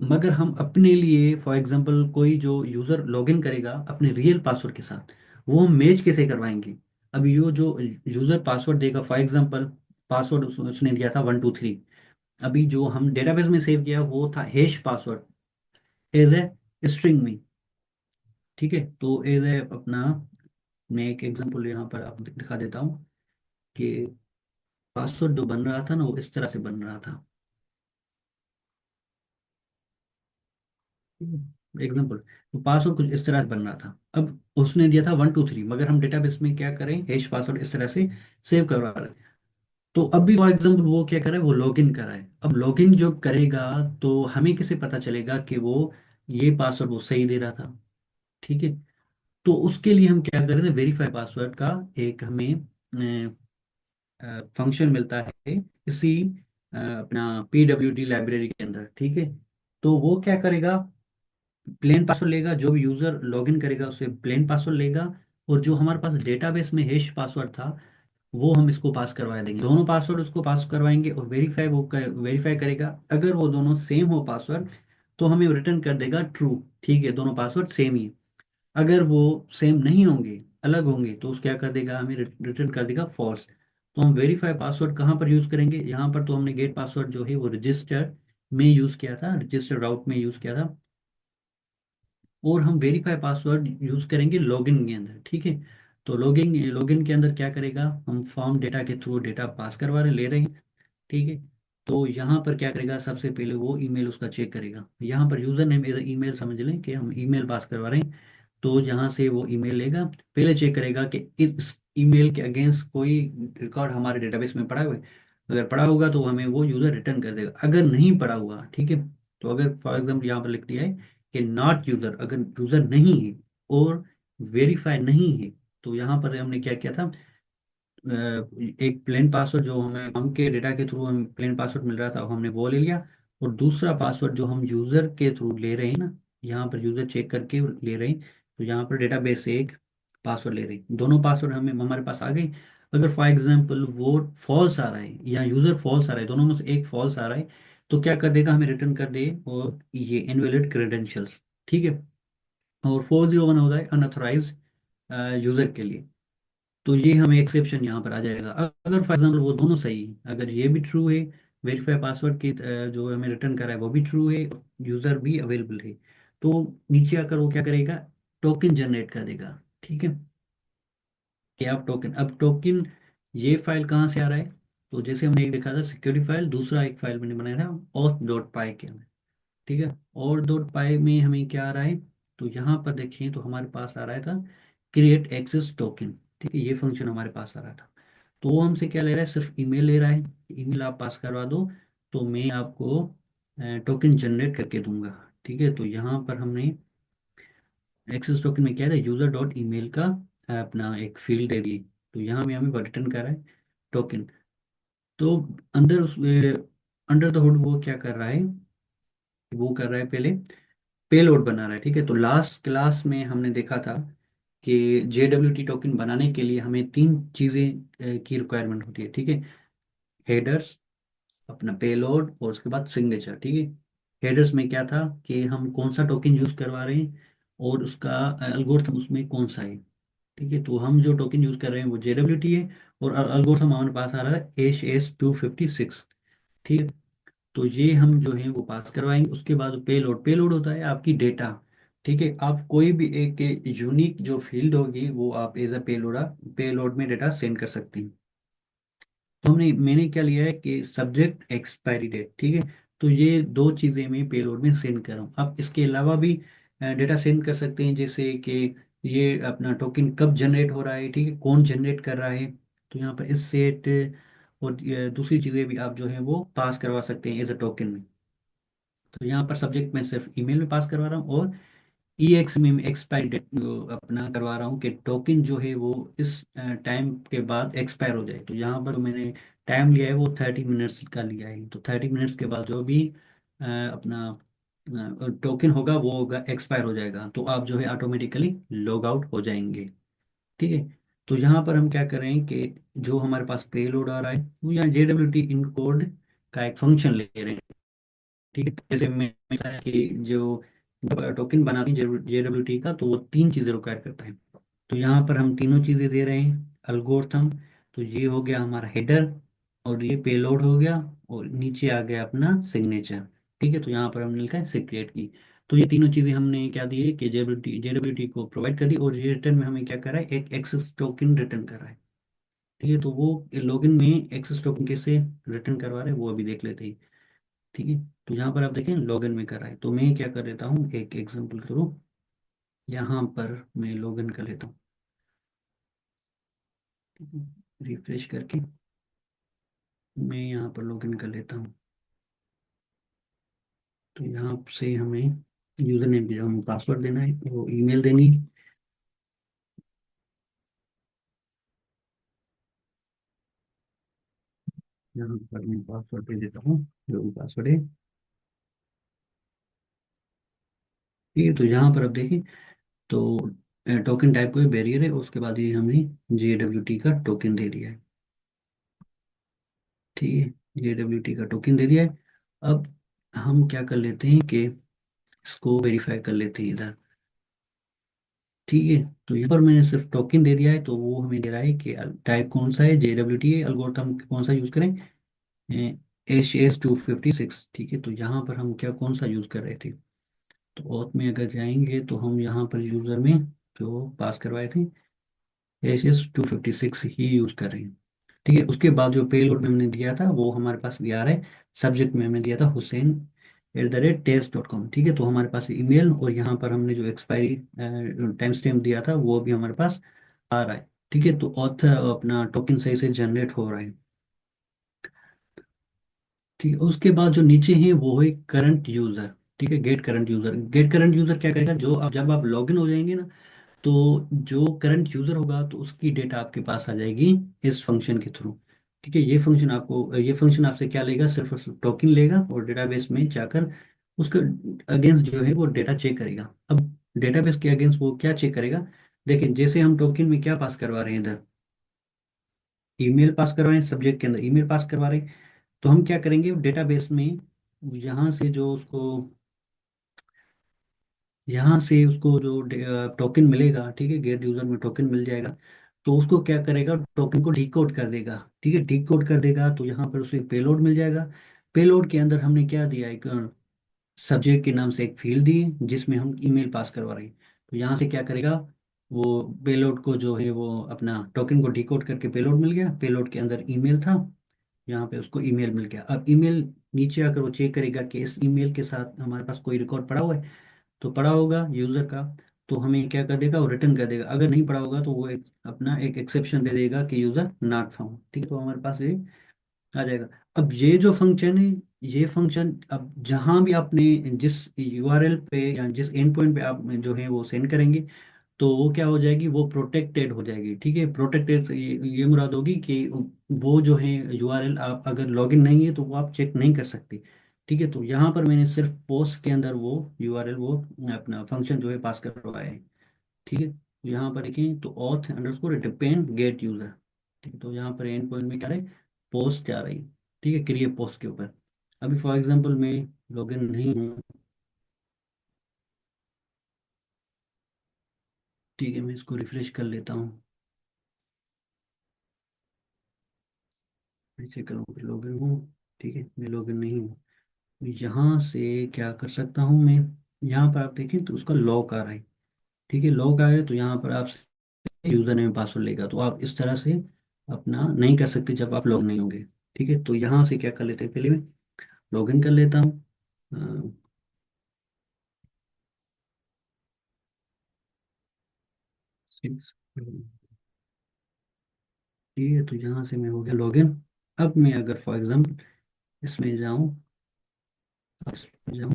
मगर हम अपने लिए फॉर एग्जांपल कोई जो यूजर लॉगिन करेगा अपने रियल पासवर्ड के साथ, वो हम मैच कैसे करवाएंगे। अब यो जो यूजर पासवर्ड देगा फॉर एग्जांपल पासवर्ड उसने दिया था 123, अभी जो हम डेटाबेस में सेव किया वो था hash password as a string में। ठीक है। तो एज ए अपना मैं एक एग्जांपल यहाँ पर आप दिखा देता हूँ कि पासवर्ड जो बन रहा था ना वो इस तरह से बन रहा था। एग्जाम्पल, तो पासवर्ड कुछ इस तरह से बन रहा था। अब उसने दिया था 123, मगर हम डेटाबेस में क्या करें हैश पासवर्ड इस तरह से सेव करवा रहे हैं। तो अब भी फॉर एग्जाम्पल वो क्या करे, वो लॉगिन करा है। अब लॉगिन जो करेगा तो हमें कैसे पता चलेगा कि वो ये पासवर्ड वो सही दे रहा था। ठीक है। तो उसके लिए हम क्या कर रहे थे, वेरीफाई पासवर्ड का एक हमें फंक्शन मिलता है इसी अपना PWD लाइब्रेरी के अंदर। ठीक है। तो वो क्या करेगा, प्लेन पासवर्ड लेगा, जो भी यूजर लॉगिन करेगा उससे प्लेन पासवर्ड लेगा, और जो हमारे पास डेटाबेस में हैश पासवर्ड था वो हम इसको पास करवा देंगे, दोनों पासवर्ड उसको पास करवाएंगे, और वेरीफाई करेगा। अगर वो दोनों सेम हो पासवर्ड तो हमें रिटर्न कर देगा ट्रू, ठीक है, दोनों पासवर्ड सेम ही है। अगर वो सेम नहीं होंगे, अलग होंगे, तो उस क्या कर देगा, हमें रिटर्न कर देगा फॉल्स। तो हम वेरीफाई पासवर्ड कहाँ पर यूज करेंगे, यहाँ पर तो हमने गेट पासवर्ड जो है वो रजिस्टर में यूज किया था, रजिस्टर राउट में यूज किया था, और हम वेरीफाई पासवर्ड यूज करेंगे लॉगिन के अंदर। ठीक है। तो लॉगिन लॉगिन के अंदर क्या करेगा, हम फॉर्म डेटा के थ्रू डेटा पास करवा रहे ले रहे हैं। ठीक है। तो यहाँ पर क्या करेगा, सबसे पहले वो ईमेल उसका चेक करेगा, यहाँ पर यूजर नेम एज ईमेल समझ लें कि हम ईमेल पास करवा रहे हैं। तो यहाँ से वो ईमेल लेगा, पहले चेक करेगा कि इस ईमेल के अगेंस्ट कोई रिकॉर्ड हमारे डेटाबेस में पड़ा हुआ है। अगर पड़ा होगा तो हमें वो यूजर रिटर्न कर देगा, अगर नहीं पड़ा हुआ, ठीक है, तो अगर फॉर एग्जाम्पल यहाँ पर लिख दिया है कि नॉट यूजर, अगर यूजर नहीं है और वेरीफाई नहीं है, तो यहाँ पर हमने क्या किया था, एक प्लेन पासवर्ड जो हमें हम के डेटा के थ्रू हमें प्लेन पासवर्ड मिल रहा था हमने वो ले लिया, और दूसरा पासवर्ड जो हम यूजर के थ्रू ले रहे हैं ना, यहाँ पर यूजर चेक करके ले रहे हैं, तो यहाँ पर डेटाबेस से एक पासवर्ड ले रहे हैं, दोनों पासवर्ड हमें हमारे पास आ गए। अगर फॉर एग्जांपल वो फॉल्स आ रहा है या यूजर फॉल्स आ रहा है, दोनों में से एक फॉल्स आ रहा है, तो क्या कर देगा, हमें रिटर्न कर दे और ये इनवैलिड क्रेडेंशियल्स। ठीक है। और 401 होता है अनऑथराइज यूजर के लिए। तो ये हमें एक्सेप्शन यहाँ पर आ जाएगा। अगर फॉर एग्जाम्पल वो दोनों सही है, अगर ये भी ट्रू है, वेरीफाई पासवर्ड की जो हमें रिटर्न करा है वो भी ट्रू है, यूज़र भी अवेलेबल है, तो नीचे आकर वो क्या करेगा, टोकन जनरेट कर देगा। ठीक है। कि आप टोकन, अब टोकन ये फाइल कहाँ से आ रहा है, तो जैसे हमने एक देखा था सिक्योरिटी फाइल, दूसरा एक फाइल मैंने बनाया था ऑथ डॉट पाई के अंदर। ठीक है। और डॉट पाई में हमें क्या आ रहा है, तो यहाँ पर देखिए तो हमारे पास आ रहा था क्रिएट एक्सेस टोकन। ठीक है, ये फंक्शन हमारे पास आ रहा था। तो वो हमसे क्या ले रहा है, सिर्फ ईमेल ले रहा है। ईमेल आप पास करवा दो तो मैं आपको टोकन जनरेट करके दूंगा। ठीक है, तो यहाँ पर हमने एक्सेस टोकन में क्या है, यूजर डॉट ईमेल का अपना एक फील्ड दे दी। तो यहाँ में हमें रिटर्न कर रहा है टोकन। तो अंदर उस अंडर द हुड वो क्या कर रहा है, वो कर रहा है पहले पेलोड बना रहा है। ठीक है, तो लास्ट क्लास में हमने देखा था कि JWT टोकन बनाने के लिए हमें तीन चीज़ें की रिक्वायरमेंट होती है। ठीक है, हेडर्स, अपना पेलोड, और उसके बाद सिग्नेचर। ठीक है, हेडर्स में क्या था कि हम कौन सा टोकन यूज़ करवा रहे हैं और उसका एल्गोरिथम उसमें कौन सा है। ठीक है, तो हम जो टोकन यूज़ कर रहे हैं वो JWT है, और एल्गोरिथम हमारे पास आ रहा है HS256। ठीक है, तो ये हम जो है वो पास करवाएंगे। उसके बाद पेलोड, पेलोड होता है आपकी डेटा। ठीक है, आप कोई भी एक यूनिक जो फील्ड होगी वो आप एज अ पेलोड, पेलोड में डेटा सेंड कर सकते हैं। तो मैंने क्या लिया है कि सब्जेक्ट एक्सपायरी डेट। ठीक है, तो ये दो चीज़ें मैं पेलोड में सेंड कर रहा हूँ। आप इसके अलावा भी डेटा सेंड कर सकते हैं, जैसे कि ये अपना टोकन कब जनरेट हो रहा है, ठीक है, कौन जनरेट कर रहा है। तो यहाँ पर इस सेट और ये दूसरी चीज़ें भी आप जो है वो पास करवा सकते हैं एज अ टोकन में। तो यहाँ पर सब्जेक्ट में सिर्फ ईमेल में पास करवा रहा हूँ, और EX में एक्सपायर डेट अपना करवा रहा हूँ कि टोकन जो है वो इस टाइम के बाद एक्सपायर हो जाए। तो यहाँ पर मैंने टाइम लिया है वो 30 मिनट्स का लिया है। तो 30 मिनट्स के बाद जो भी अपना टोकन होगा वो होगा एक्सपायर हो जाएगा, तो आप जो है ऑटोमेटिकली लॉग आउट हो जाएंगे। ठीक है, तो यहाँ पर हम क्या कर रहे हैं कि जो हमारे पास पेलोड आ रहा है वो यहाँ JWT इन कोड का एक फंक्शन ले रहे हैं। ठीक है, जैसे मैंने बताया कि जो टोकन बनाते हैं JWT का, तो वो तीन चीज़ें रिक्वायर करता है। तो यहाँ पर हम तीनों चीज़ें दे रहे हैं, अल्गोरिथम, तो ये हो गया हमारा हेडर, और ये पेलोड हो गया, और नीचे आ गया अपना सिग्नेचर। ठीक है, तो यहाँ पर हमने लिखा है सीक्रेट की। तो ये तीनों चीज़ें हमने क्या दी है कि JWT को प्रोवाइड कर दी, और ये रिटर्न में हमें क्या कर रहा है, एक एक्सेस टोकन रिटर्न कर रहा है। ठीक है, तो वो लॉगिन में एक्सेस टोकन कैसे रिटर्न करवा रहे हैं वो अभी देख लेते हैं। ठीक है, तो यहाँ पर आप देखें लॉगिन में कर रहा है, तो मैं क्या कर लेता हूँ, एक एग्जांपल करूँ, यहाँ पर मैं लॉगिन कर लेता हूँ। रिफ्रेश करके मैं यहाँ पर लॉगिन कर लेता हूँ। तो यहाँ से हमें यूजर नेम जो हमें पासवर्ड देना है, वो ईमेल देनी है। यहाँ पर मैं पासवर्ड दे देता हूँ, जो भी पासवर्ड है। ठीक है, तो यहाँ पर आप देखें, तो टोकन टाइप कोई बैरियर है, उसके बाद ये हमें JWT का टोकन दे दिया है। ठीक है, JWT का टोकन दे दिया है। अब हम क्या कर लेते हैं कि इसको वेरीफाई कर लेते हैं इधर। ठीक है, तो यहाँ पर मैंने सिर्फ टोकन दे दिया है, तो वो हमें दे रहा है कि टाइप कौन सा है, JWT है, एल्गोरिथम कौन सा यूज करें, HS256। ठीक है, तो यहाँ पर हम क्या कौन सा यूज कर रहे थे, तो ऑथ में अगर जाएंगे तो हम यहाँ पर यूजर में जो पास करवाए थे HS256 ही यूज कर रहे हैं। ठीक है, उसके बाद जो पेलोड में हमने दिया था वो हमारे पास भी आ रहा है। सब्जेक्ट में हमने दिया था Hussein@test.com। ठीक है, तो हमारे पास ईमेल, और यहाँ पर हमने जो एक्सपायरी टाइम स्टैम्प दिया था वो भी हमारे पास आ रहा है। ठीक है, तो ऑथर अपना टोकन सही से जनरेट हो रहा है। ठीक है, उसके बाद जो नीचे है वो है करंट यूजर। ठीक है, get current user, get current user क्या करेगा, जो आप जब आप लॉगिन हो जाएंगे ना, तो जो करंट यूजर होगा तो उसकी डेटा आपके पास आ जाएगी इस फंक्शन के थ्रू। ठीक है, ये फंक्शन आपसे क्या लेगा, सिर्फ टोकन लेगा, और डेटाबेस में जाकर उसके अगेंस्ट जो है वो डेटा चेक करेगा। अब डेटाबेस के अगेंस्ट वो क्या चेक करेगा, देखिए जैसे हम टोकन में क्या पास करवा रहे हैं इधर, ईमेल पास करवा रहे हैं, सब्जेक्ट के अंदर ईमेल पास करवा रहे हैं। तो हम क्या करेंगे डेटाबेस में, यहाँ से जो उसको यहाँ से उसको जो टोकन मिलेगा, ठीक है, गेट यूजर में टोकन मिल जाएगा, तो उसको क्या करेगा, टोकन को डिकोड कर देगा। ठीक है, डिकोड कर देगा, तो यहाँ पर उसे पेलोड मिल जाएगा। पेलोड के अंदर हमने क्या दिया, एक सब्जेक्ट के नाम से एक फील्ड दी जिसमें हम ईमेल पास करवा रहे हैं। तो यहाँ से क्या करेगा, वो पेलोड को जो है वो अपना टोकन को डिकोड करके पेलोड मिल गया, पेलोड के अंदर ईमेल था, यहाँ पे उसको ईमेल मिल गया। अब ईमेल नीचे आकर वो चेक करेगा कि इस ईमेल के साथ हमारे पास कोई रिकॉर्ड पड़ा हुआ है, तो पड़ा होगा यूजर का। तो हमें क्या कर देगा, वो रिटर्न कर देगा। अगर नहीं पढ़ा होगा तो वो अपना एक एक्सेप्शन दे देगा कि यूजर नॉट फाउंड। ठीक है, तो हमारे पास ये आ जाएगा। अब ये जो फंक्शन है, ये फंक्शन अब जहां भी आपने जिस यूआरएल पे या जिस एंड पॉइंट पे आप जो है वो सेंड करेंगे, तो वो क्या हो जाएगी, वो प्रोटेक्टेड हो जाएगी। ठीक है, प्रोटेक्टेड से ये मुराद होगी कि वो जो है यूआरएल, आप अगर लॉगिन नहीं है तो वो आप चेक नहीं कर सकते। ठीक है, तो यहाँ पर मैंने सिर्फ पोस्ट के अंदर वो यूआरएल, वो अपना फंक्शन जो है पास करवाया है। ठीक है, तो यहाँ पर देखें तो auth underscore depend gate user. ठीक है, तो यहाँ पर एंड पॉइंट में क्या रहे, पोस्ट आ रही। ठीक है, क्रिएट पोस्ट के ऊपर। अभी फॉर एग्जांपल मैं लॉगिन नहीं हूँ। ठीक है, मैं इसको रिफ्रेश कर लेता हूँ। मैं चेक करूँ लॉगिन हूँ। ठीक है, मैं लॉगिन नहीं हूँ। तो यहाँ से क्या कर सकता हूँ मैं, यहाँ पर आप देखें तो उसका लॉक आ रहा है। ठीक है, लॉक आ रहा है, तो यहाँ पर आप यूजर नेम पासवर्ड लेगा, तो आप इस तरह से अपना नहीं कर सकते जब आप लॉग नहीं होंगे। ठीक है, तो यहाँ से क्या कर लेते हैं, पहले मैं लॉगिन कर लेता हूँ। अ, six- ठीक है, तो यहाँ से मैं हो गया लॉगिन। अब मैं अगर फॉर एग्जांपल इसमें जाऊँ, जाऊँ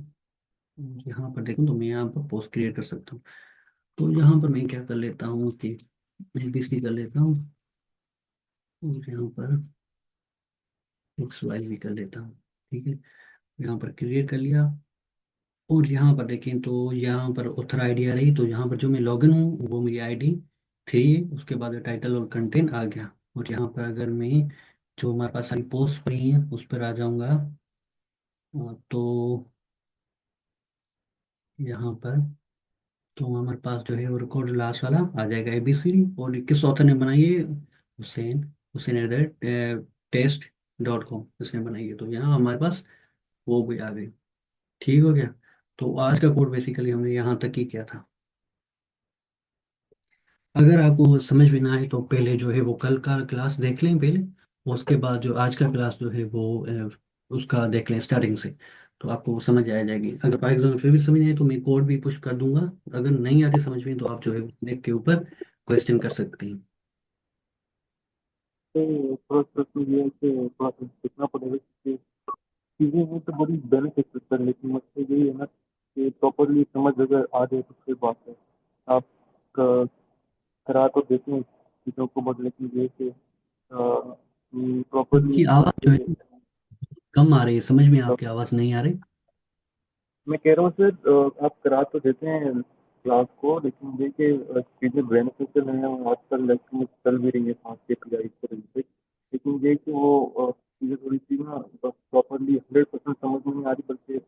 यहाँ पर देखूँ, तो मैं यहाँ पर पोस्ट क्रिएट कर सकता हूँ। तो यहाँ पर मैं क्या कर लेता हूँ कि एबीसी कर लेता हूँ, और यहाँ पर एक्स वाई भी कर लेता हूँ। ठीक है, यहाँ पर क्रिएट कर लिया। और यहाँ पर देखें तो यहाँ पर ऑथर आईडी आ रही, तो यहाँ पर जो मैं लॉगिन हूँ वो मेरी आईडी थी। उसके बाद टाइटल और कंटेंट आ गया। और यहाँ पर अगर मैं जो हमारे पास सारी पोस्ट पड़ी हैं उस पर आ जाऊँगा, तो यहाँ पर तो हमारे पास जो है वो रिकॉर्ड लास्ट वाला आ जाएगा, एबीसी। और ये किस ऑथर ने बनाई है, Hussain, Hussain at test dot com इसने बनाई है। तो यहाँ हमारे पास वो भी आ गई। ठीक हो गया। तो आज का कोड बेसिकली हमने यहाँ तक ही किया था। अगर आपको समझ में ना आए तो पहले जो है वो कल का क्लास देख लें पहले, उसके बाद जो आज का क्लास जो है वो उसका देख लें स्टार्टिंग से। तो आपको वो समझ आ जाएगी। अगर बाई एग्जाम्पल फिर भी समझ नहीं आए तो मैं कोड भी पुश कर दूंगा। अगर नहीं आती समझ में तो आप जो है नेट के ऊपर क्वेश्चन कर सकते हैं। तो थोड़ा सा तो ये है कि थोड़ा सा सीखना पड़ेगा कि चीज़ें हैं तो बड़ी बेनिफिट है, लेकिन मसला यही है ना कि प्रॉपरली समझ अगर आ जाए तो फिर बात है। आप करा तो देते हैं चीज़ों को, बट लेकिन ये कि प्रॉपरली आपकी समझ आवाज़ जो है के। कम आ रही है, समझ में आपकी आवाज़ नहीं आ रही। मैं कह रहा हूँ सर, आप करा तो देते हैं क्लास को, लेकिन देखिए चीज़ें बेनिफिशियल हैं और आजकल लेक्चर में चल भी रही है 5 KPI को रिलेटेड। लेकिन ये कि वो चीज़ें थोड़ी सी ना प्रॉपरली 100% समझ में नहीं आ रही, बल्कि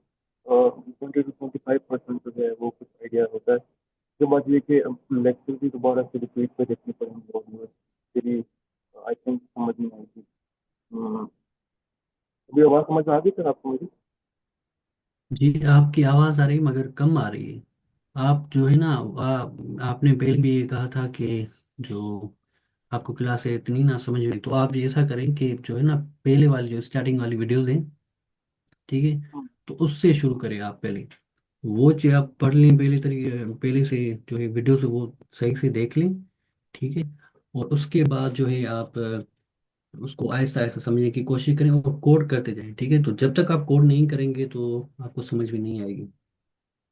20 to 25% जो है वो कुछ आइडिया होता है। उसके बाद ये कि लेक्चर भी दोबारा से रिपीट पे देखने पड़ेंगे और फिर आई थिंक समझ में आएगी। हम्म, अभी आवाज़ समझ में आ गई सर आपको मेरी? जी, आपकी आवाज़ आ रही मगर कम आ रही है। आप जो है ना, आपने पहले भी ये कहा था कि जो आपको क्लास है इतनी ना समझ में, तो आप ऐसा करें कि जो है ना, पहले वाली जो स्टार्टिंग वाली वीडियोस हैं, ठीक है, तो उससे शुरू करें आप पहले। वो चीज़ आप पढ़ लें पहले तरीके, पहले से जो है वीडियोस वो सही से देख लें। ठीक है, और उसके बाद जो है आप उसको आहिस्ता आहिस्ता समझने की कोशिश करें और कोड करते जाएं। ठीक है, तो जब तक आप कोड नहीं करेंगे तो आपको समझ में नहीं आएगी।